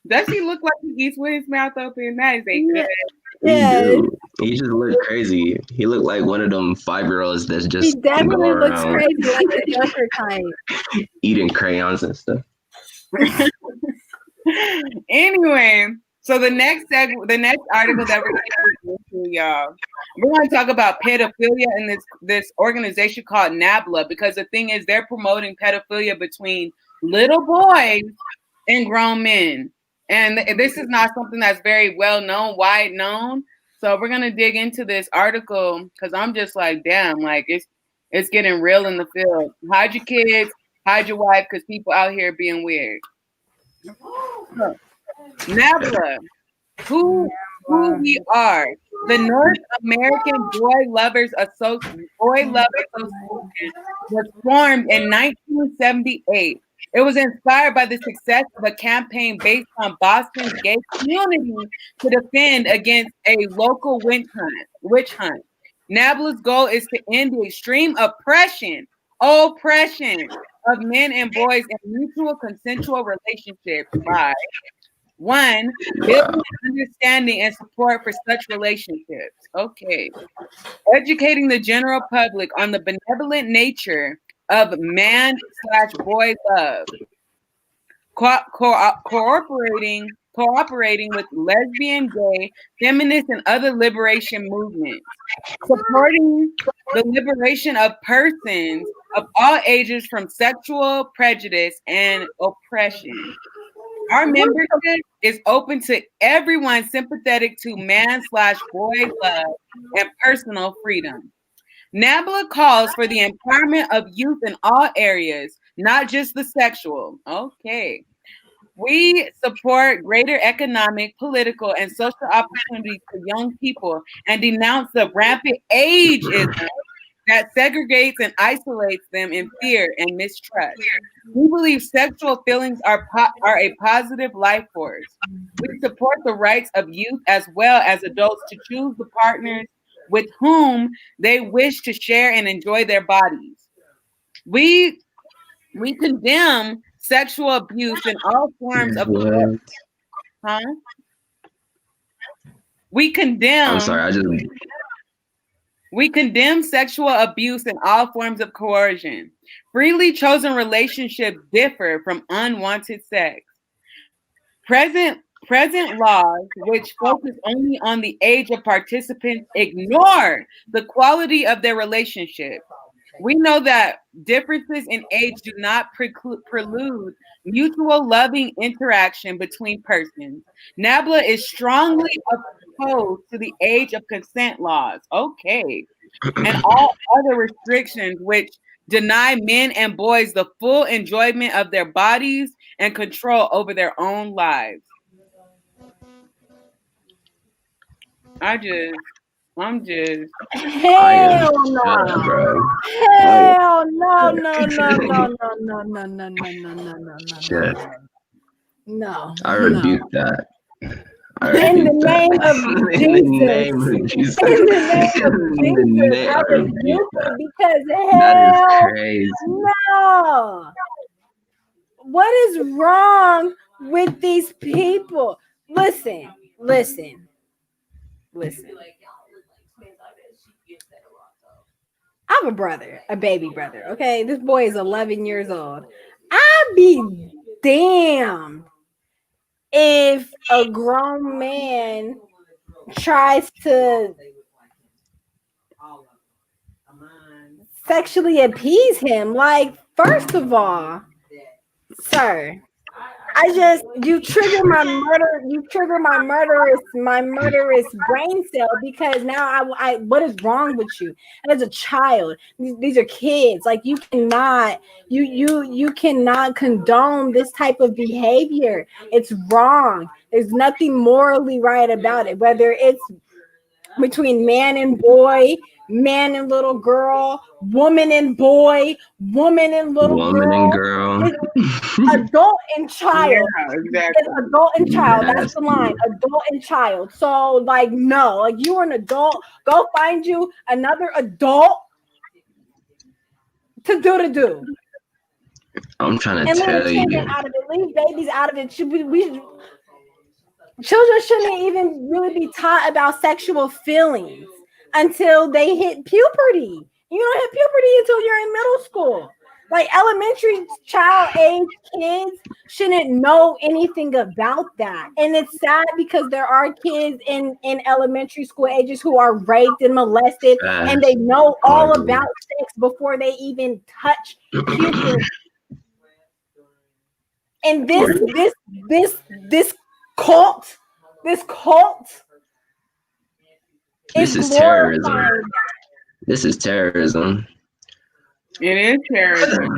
Does he look like he eats with his mouth open? That is a good. Yeah. He just looked crazy. He looked like one of them 5-year-olds that's just he definitely looks crazy, like the Joker type. Eating crayons and stuff. Anyway, so the next article that we're going to get into, y'all, we're going to talk about pedophilia in this organization called NAMBLA, because the thing is they're promoting pedophilia between little boys and grown men. And this is not something that's very well known, wide known. So we're gonna dig into this article because I'm just like, damn, like it's getting real in the field. Hide your kids, hide your wife, because people out here being weird. NAMBLA, who we are, the North American Boy Lovers Association was formed in 1978. It was inspired by the success of a campaign based on Boston's gay community to defend against a local witch hunt. NAMBLA's goal is to end the extreme oppression of men and boys in mutual consensual relationships by 1, building understanding and support for such relationships. Okay. Educating the general public on the benevolent nature of man/boy love, cooperating with lesbian, gay, feminist, and other liberation movements, supporting the liberation of persons of all ages from sexual prejudice and oppression. Our membership is open to everyone sympathetic to man/boy love and personal freedom. NAMBLA calls for the empowerment of youth in all areas, not just the sexual. Okay. We support greater economic, political, and social opportunities for young people and denounce the rampant ageism that segregates and isolates them in fear and mistrust. We believe sexual feelings are a positive life force. We support the rights of youth as well as adults to choose the partners with whom they wish to share and enjoy their bodies. We condemn sexual abuse in all forms of We condemn sexual abuse in all forms of coercion. Freely chosen relationships differ from unwanted sex. Present laws, which focus only on the age of participants, ignore the quality of their relationship. We know that differences in age do not prelude mutual loving interaction between persons. NAMBLA is strongly opposed to the age of consent laws, and all other restrictions which deny men and boys the full enjoyment of their bodies and control over their own lives. I'm just. Hell no. Hell no. No. I rebuke that. In the name of Jesus. In the name of Jesus, I rebuke it because hell crazy. no. What is wrong with these people? Listen. I have a brother, a baby brother. Okay, this boy is 11 years old. I'd be damned if a grown man tries to sexually appease him. Like, first of all, sir, you trigger my murderous brain cell, because now I what is wrong with you? And as a child, these are kids. Like, you cannot condone this type of behavior. It's wrong. There's nothing morally right about it, whether it's between man and boy, man and little girl, woman and boy, woman and little girl. Adult and child. Yeah, exactly. It's adult and child. That's the line. Adult and child. So, like, no, like, you are an adult. Go find you another adult to do. I'm trying to tell you. Out of it. Leave babies out of it. Children shouldn't even really be taught about sexual feelings until they hit puberty. You don't hit puberty until you're in middle school. Like, elementary child age kids shouldn't know anything about that. And it's sad because there are kids in elementary school ages who are raped and molested, and they know all about sex before they even touch puberty. And this cult is terrorism. This is terrorism. It is terrorism.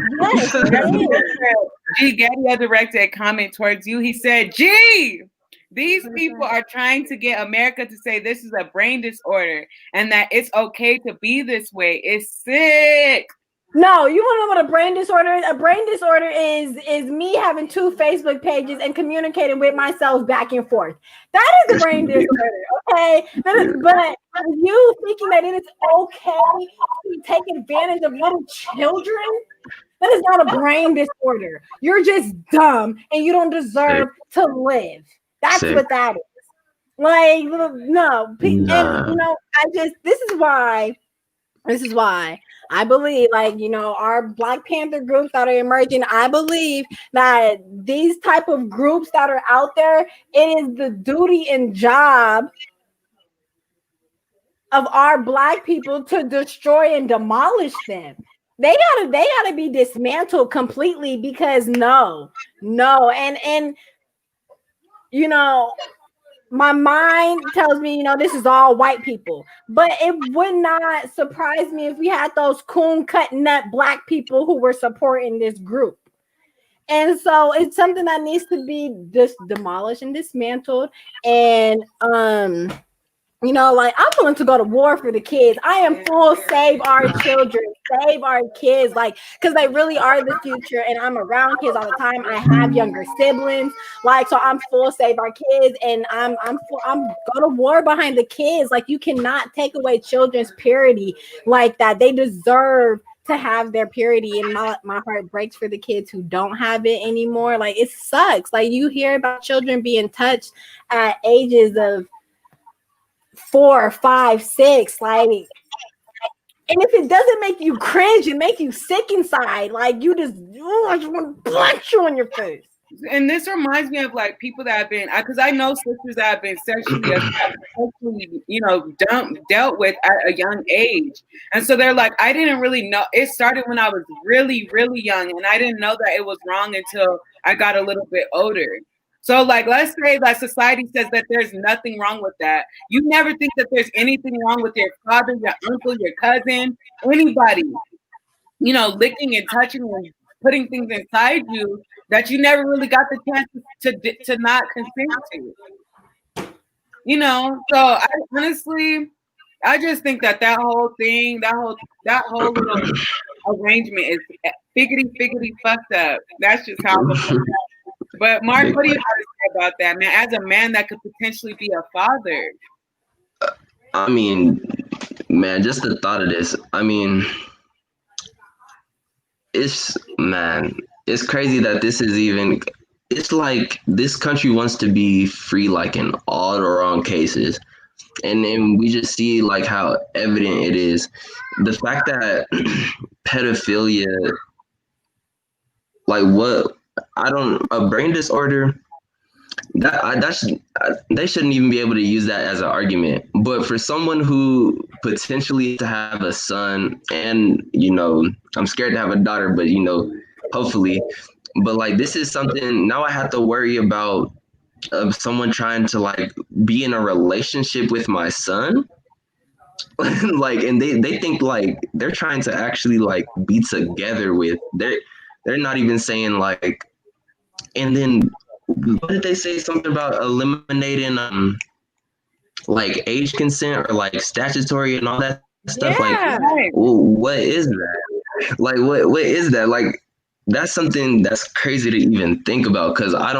G. Getty directed a comment towards you. He said, G, these people are trying to get America to say this is a brain disorder and that it's okay to be this way. It's sick. No, you want to know what a brain disorder is? A brain disorder is me having 2 Facebook pages and communicating with myself back and forth. That is a brain disorder, okay? But you thinking that it is okay to take advantage of little children, that is not a brain disorder. You're just dumb and you don't deserve to live. That's what that is. Like, no. And, this is why I believe, like, our Black Panther groups that are emerging, I believe that these type of groups that are out there, it is the duty and job of our Black people to destroy and demolish them. They gotta be dismantled completely, because no, and my mind tells me, this is all white people, but it would not surprise me if we had those coon cut nut Black people who were supporting this group. And so it's something that needs to be just demolished and dismantled. And like, I'm willing to go to war for the kids. I am full save our children, save our kids, like, because they really are the future. And I'm around kids all the time. I have younger siblings, like, so I'm full save our kids, and I'm go to war behind the kids. Like, you cannot take away children's purity like that. They deserve to have their purity, and my heart breaks for the kids who don't have it anymore. Like, it sucks. Like, you hear about children being touched at ages of 4, 5, 6, like, and if it doesn't make you cringe and make you sick inside, like, I just want to punch you in your face. And this reminds me of, like, people that have been, because I know sisters that have been sexually dealt with at a young age. And so they're like, I didn't really know. It started when I was really, really young, and I didn't know that it was wrong until I got a little bit older. So, like, let's say that society says that there's nothing wrong with that. You never think that there's anything wrong with your father, your uncle, your cousin, anybody. you know, licking and touching and putting things inside you that you never really got the chance to not consent to. You know, so I honestly, I just think that whole thing, that whole little arrangement is figgity fucked up. That's just how I'm looking at it. But Mark, what do you have to say about that, man? As a man that could potentially be a father. I mean, man, just the thought of this. I mean, it's crazy that this is even. It's like this country wants to be free, like in all the wrong cases, and then we just see like how evident it is. The fact that pedophilia, like what a brain disorder. They shouldn't even be able to use that as an argument. But for someone who potentially to have a son, and you know, I'm scared to have a daughter, but you know, hopefully, but like this is something now I have to worry about someone trying to like be in a relationship with my son. Like, and they think like they're trying to actually like be together with they're not even saying like, and then what did they say, something about eliminating like age consent or like statutory and all that stuff? Yeah. Like what is that? Like what is that? Like that's something that's crazy to even think about, because I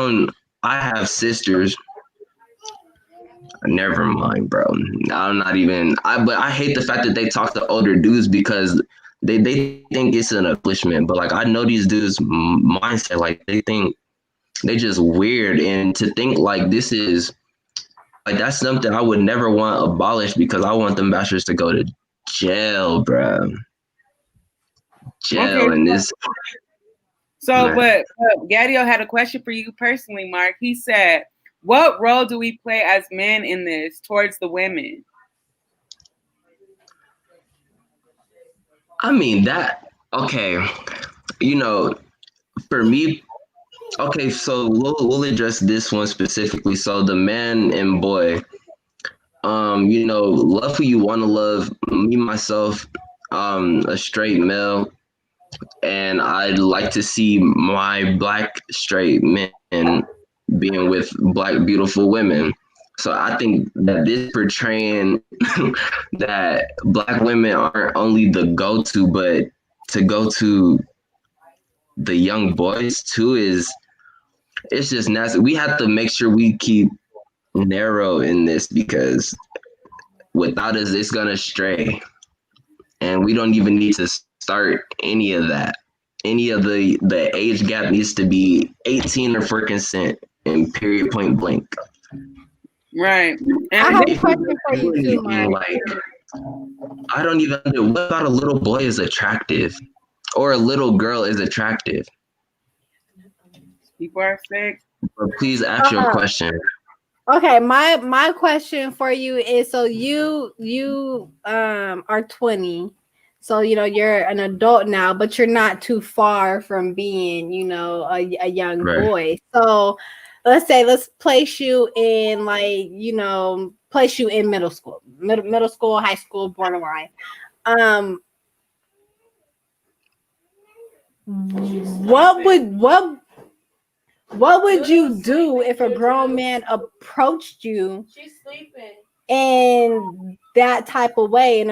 have sisters. Never mind, bro. I'm not even but I hate the fact that they talk to older dudes because they think it's an accomplishment. But like I know these dudes mindset, like they think they just weird, and to think like this is like that's something I would never want abolished, because I want them bastards to go to jail, bro. Jail. Okay. And this. So, but Gadio had a question for you personally, Mark. He said, "What role do we play as men in this towards the women?" I mean okay, you know, for me. Okay, so we'll address this one specifically. So the man and boy, you know, love who you want to love. Me myself, a straight male, and I'd like to see my black straight men being with black beautiful women. So I think that this portraying that black women aren't only the go-to, but to go to the young boys too it's just nasty. We have to make sure we keep narrow in this, because without us, it's gonna stray, and we don't even need to start any of that. Any of the age gap needs to be 18 or for consent, and period, point blank. Right. And I have a question for you too, Mark. Like, I don't even know. What about a little boy is attractive, or a little girl is attractive? People are sick. But please ask your question. Okay, my question for you is, so you are 20, so you know you're an adult now, but you're not too far from being, you know, a young boy. So let's place you in, like, you know, place you in middle school, high school, borderline. What would you do if a grown man approached you in that type of way, in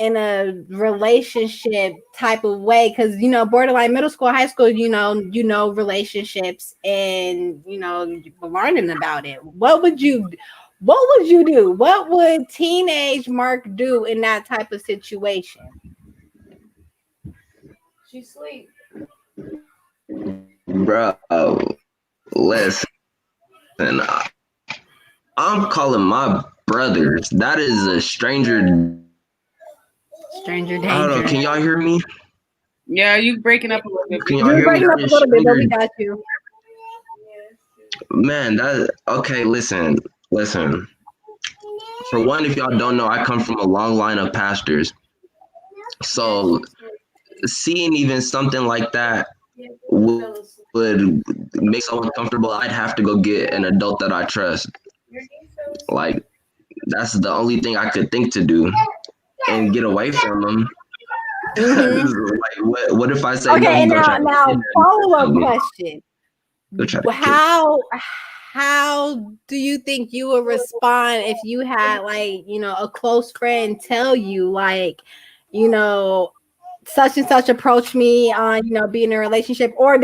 a relationship type of way? Because you know, borderline middle school, high school, you know relationships, and you know, you're learning about it. What would you do? What would teenage Mark do in that type of situation? She sleep. Bro, listen, I'm calling my brothers. That is a stranger danger. I don't know. Can y'all hear me? Yeah, you breaking up a little bit. Can y'all hear me? Up a little bit, but we got you. Man, okay. Listen. For one, if y'all don't know, I come from a long line of pastors. So seeing even something like that would make someone comfortable. I'd have to go get an adult that I trust. Like, that's the only thing I could think to do, and get away from them. Like, what if I say no? Okay, He go now try to now follow up question. go try to kill How do you think you would respond if you had like, you know, a close friend tell you like, you know, such and such approached me on, you know, being in a relationship, or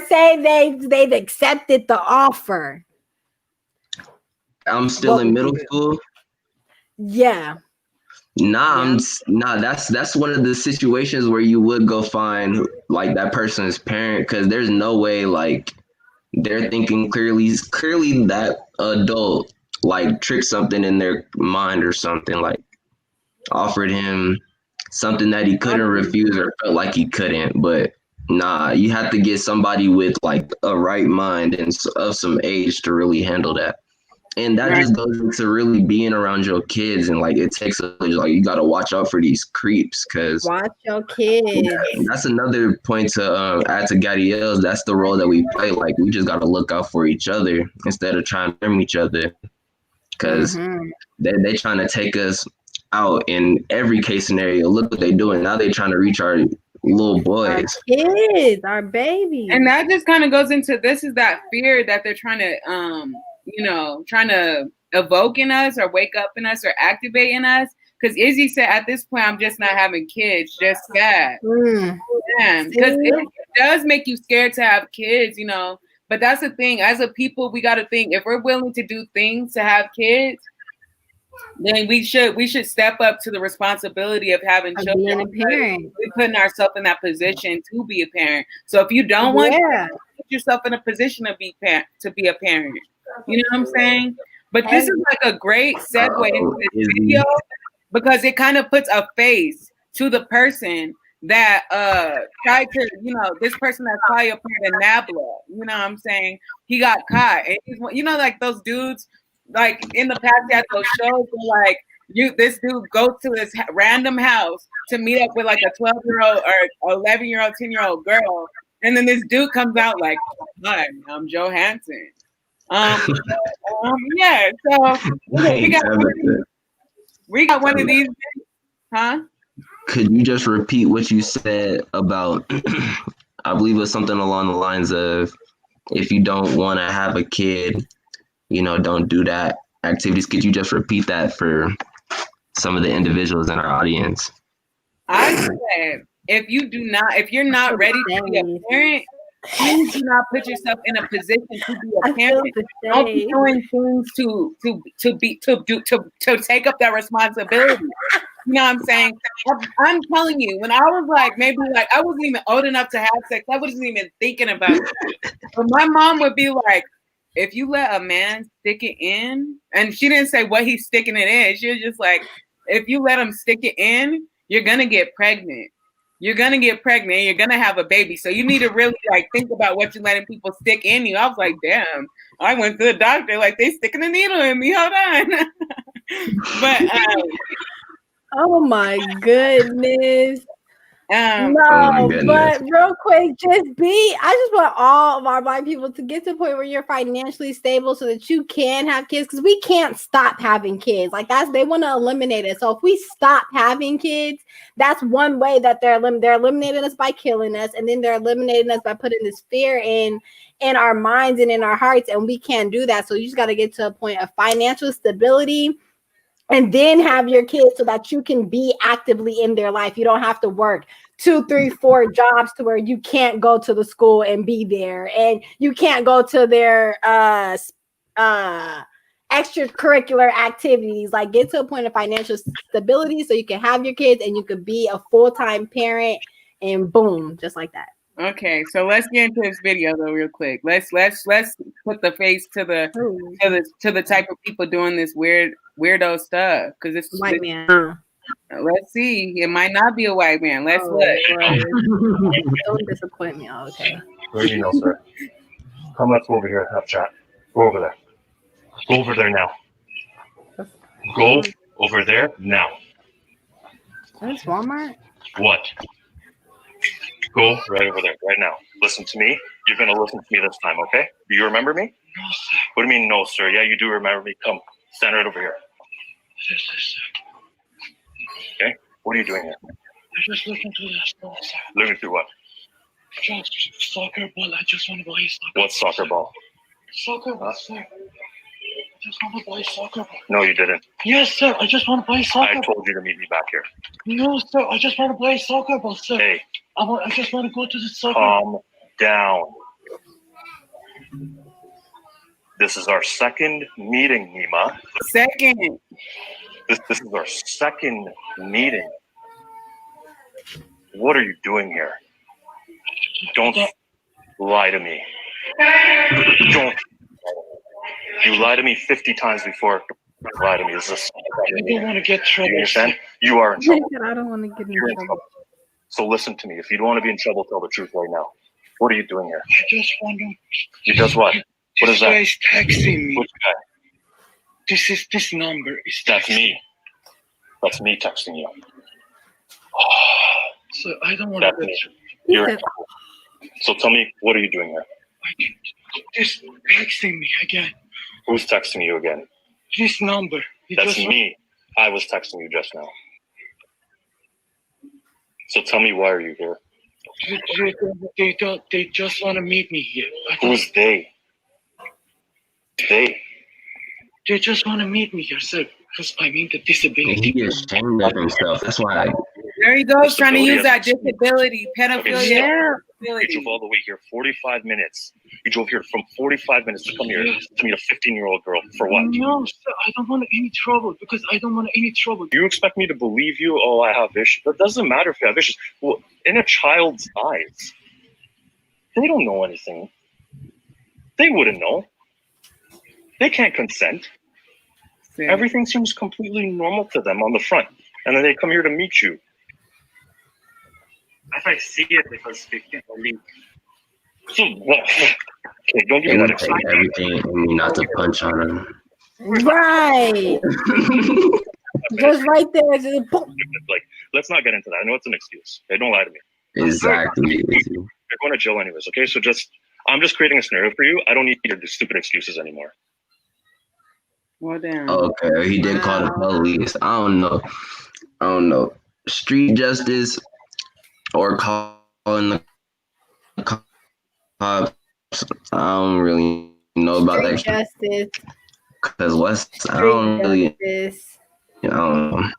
say they've accepted the offer? I'm still in middle school. Yeah. Nah, that's one of the situations where you would go find like that person's parent, because there's no way like they're thinking clearly that adult like tricked something in their mind or something, like offered him something that he couldn't refuse or felt like he couldn't. But nah, you have to get somebody with like a right mind and of some age to really handle that. And that just goes into really being around your kids, and like it takes like you got to watch out for these creeps, because watch your kids. That's another point to add to Gadiel's. That's the role that we play. Like we just got to look out for each other instead of trying to harm each other, because they trying to take us out in every case scenario. Look what they doing now. They trying to reach our little boys, our kids, our babies, and that just kind of goes into this is that fear that they're trying to trying to evoke in us or wake up in us or activate in us. Because Izzy said, at this point, I'm just not having kids, just that. Because it does make you scared to have kids, you know. But that's the thing. As a people, we got to think, if we're willing to do things to have kids, then we should step up to the responsibility of having children. Being a parent. We're putting ourselves in that position to be a parent. So if you don't want to put yourself in a position to be a parent. You know what I'm saying? But this is like a great segue into this video, because it kind of puts a face to the person that tried to, you know, this person that's probably a part of NAMBLA. You know what I'm saying? He got caught, and he's, you know, like those dudes, like in the past, they had those shows where like this dude goes to this random house to meet up with like a 12-year-old or 11-year-old, 10-year-old girl, and then this dude comes out like, "Hi, I'm Joe Hansen." Yeah, so we got one of these, huh? Could you just repeat what you said about I believe it was something along the lines of, if you don't want to have a kid, you know, don't do that activities. Could you just repeat that for some of the individuals in our audience? I said, if you're not ready to be a parent, please do not put yourself in a position to be a parent. Don't be doing things to take up that responsibility. You know what I'm saying? I'm telling you, when I was like, maybe like I wasn't even old enough to have sex, I wasn't even thinking about it. But my mom would be like, if you let a man stick it in, and she didn't say what he's sticking it in, she was just like, if you let him stick it in, you're gonna get pregnant. You're gonna get pregnant. You're gonna have a baby. So you need to really like think about what you're letting people stick in you. I was like, damn. I went to the doctor, like they sticking a needle in me. Hold on. But oh my goodness. But real quick, I just want all of our black people to get to the point where you're financially stable so that you can have kids, because we can't stop having kids. Like they want to eliminate it. So if we stop having kids, that's one way that they're eliminating us, by killing us, and then they're eliminating us by putting this fear in our minds and in our hearts, and we can't do that. So you just got to get to a point of financial stability, and then have your kids so that you can be actively in their life. You don't have to work 2, 3, 4 jobs to where you can't go to the school and be there, and you can't go to their extracurricular activities. Like, get to a point of financial stability so you can have your kids and you could be a full-time parent, and boom, just like that. Okay, so let's get into this video though real quick. Let's put the face to the type of people doing this weirdo stuff, because it's white man. Let's see. It might not be a white man. Let's look. Don't disappoint me. Oh, okay. Where do you know, sir? Come, let's go over here and have a chat. Go over there. Go over there now. Go over there now. That's Walmart? What? Go right over there, right now. Listen to me. You're going to listen to me this time, okay? Do you remember me? No, sir. What do you mean, no, sir? Yeah, you do remember me. Come, stand right over here. Okay? What are you doing here? just looking through that ball, sir. Looking through what? Just soccer ball. I just want to buy soccer. What soccer ball? Soccer ball, sir. I just want to buy soccer ball. No, you didn't. Yes, sir. I just want to buy soccer I ball. told you to meet me back here. No, sir. I just want to buy soccer ball, sir. Hey, I just want to go to the soccer. calm down. This is our second meeting, Nima. Second. This is our second meeting. What are you doing here? Don't lie to me. Don't. You lied to me 50 times before. Don't lie to me. This is I don't want to get trouble. You understand? You are in trouble. I don't want to get in You're in trouble. trouble. So listen to me. If you don't want to be in trouble, tell the truth right now. What are you doing here? I just want to. You just what? What is that? This guy is texting me. Which guy? This number is. That's me. That's me texting you. So I don't want That's to. me. You're in trouble. So tell me, what are you doing here? Just texting me again. Who's texting you again? This number. That's me. I was texting you just now. So tell me, why are you here? They just want to meet me here. Who's they? They. They just want to meet me here, sir. Because I mean the disability. He is ashamed of himself. That's why. There he goes, trying to use that disability, pedophilia. You drove all the way here, 45 minutes. You drove here from 45 minutes to come here to meet a 15-year-old girl. For what? No, sir, I don't want any trouble because I don't want any trouble. You expect me to believe you? Oh, I have issues. That doesn't matter if you have issues. Well, in a child's eyes, they don't know anything. They wouldn't know. They can't consent. Yeah. Everything seems completely normal to them on the front. And then they come here to meet you. If I see it, because 15 or leave. Well, okay, don't give me that excuse. Everything in me not to punch on him. Right. Just right there. Just boom. Like, let's not get into that. I know it's an excuse. Okay, don't lie to me. Exactly. You're going to jail anyways, okay? So I'm just creating a scenario for you. I don't need your stupid excuses anymore. Well, damn. Okay, he did call the police. I don't know. Street justice or calling the cops. I don't really know about that. Justice. Because West, I don't really. Justice. I don't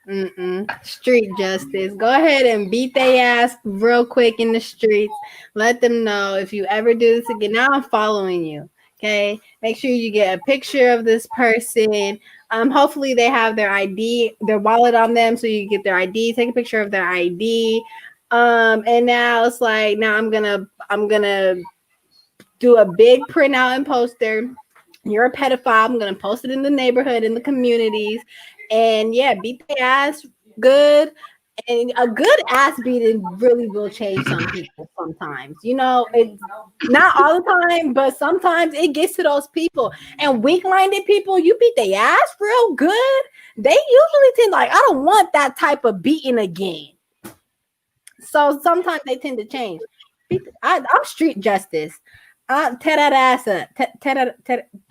know. Street justice. Go ahead and beat their ass real quick in the streets. Let them know if you ever do this again. Now I'm following you. Okay. Make sure you get a picture of this person. Hopefully they have their ID, their wallet on them, so you get their ID. Take a picture of their ID. And now it's like, now I'm gonna do a big printout and poster. You're a pedophile. I'm gonna post it in the neighborhood, in the communities, and yeah, beat their ass good. And a good ass beating really will change some people sometimes. You know, it's not all the time, but sometimes it gets to those people. And weak-minded people, you beat their ass real good, they usually tend like, I don't want that type of beating again. So sometimes they tend to change. I'm street justice. Tear that ass up.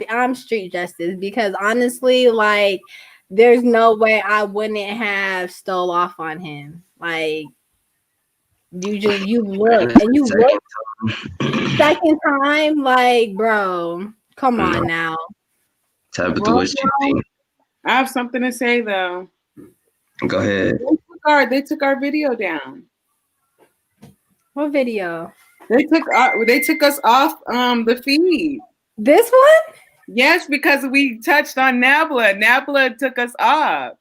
I'm street justice because honestly, like, there's no way I wouldn't have stole off on him. Like, you look and you look second time, like, bro, come on now. Tap it to what you think. I have something to say though. Go ahead. They took our video down. What video? They took us off the feed. This one? Yes, because we touched on NAMBLA. NAMBLA took us off.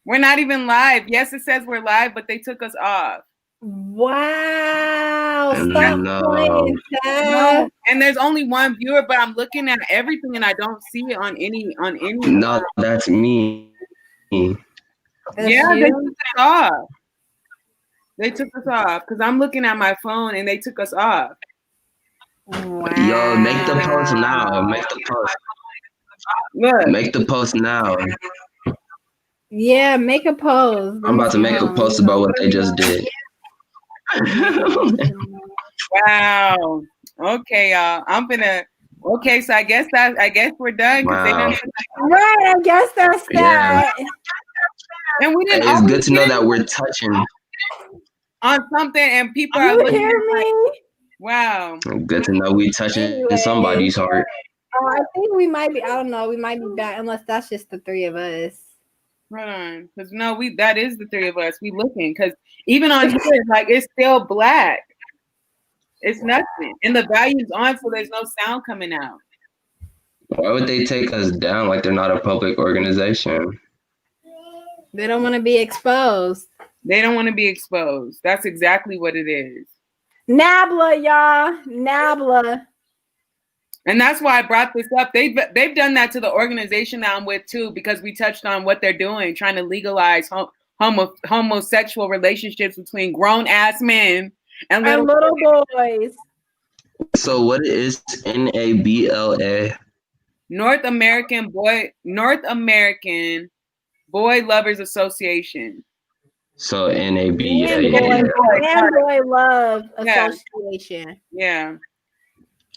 We're not even live. Yes, it says we're live, but they took us off. Wow. Stop playing, no. And there's only one viewer, but I'm looking at everything and I don't see it on any. No, that's me. Yeah, they took us off. They took us off because I'm looking at my phone and they took us off. Wow. Yo, make the post now. Make the post. Look. Make the post now. Yeah, make a post. I'm about to make a post about what they just did. Wow. Okay, y'all. Okay, so I guess we're done. Wow. Right, I guess that's that. And we didn't. It's good to know that we're touching on something, and people are looking at me. Wow. Good to know we touching somebody's heart. I think we might be. I don't know. We might be back unless that's just the three of us. Hold on, because no, that is the three of us. We looking because even on here, like it's still black. It's nothing, and the volume's on, so there's no sound coming out. Why would they take us down like they're not a public organization? They don't want to be exposed. They don't want to be exposed. That's exactly what it is. NAMBLA, y'all. NAMBLA. And that's why I brought this up. They've done that to the organization that I'm with too, because we touched on what they're doing, trying to legalize homosexual relationships between grown ass men and little boys. So what is NABLA? North American Boy Lovers Association. So NABLA. Boy Love Association. Yeah.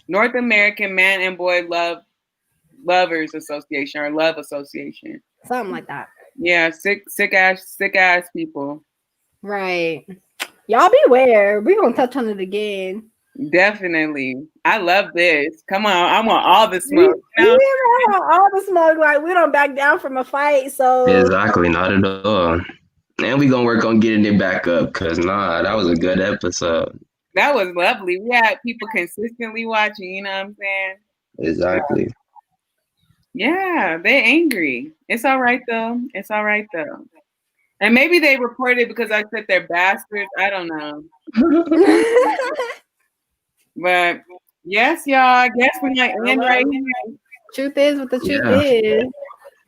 North American Man and Boy Lovers Association or Love Association. Something like that. Yeah, sick ass people. Right. Y'all beware. We're gonna touch on it again. Definitely. I love this. Come on, I want all the smoke. All the smoke. Like we don't back down from a fight. So exactly, not at all. And we gonna work on getting it back up, cause that was a good episode. That was lovely. We had people consistently watching, you know what I'm saying? Exactly. Yeah, they're angry. It's all right though. And maybe they reported because I said they're bastards. I don't know. But yes, y'all, I guess we might end right here. Truth is what the truth is.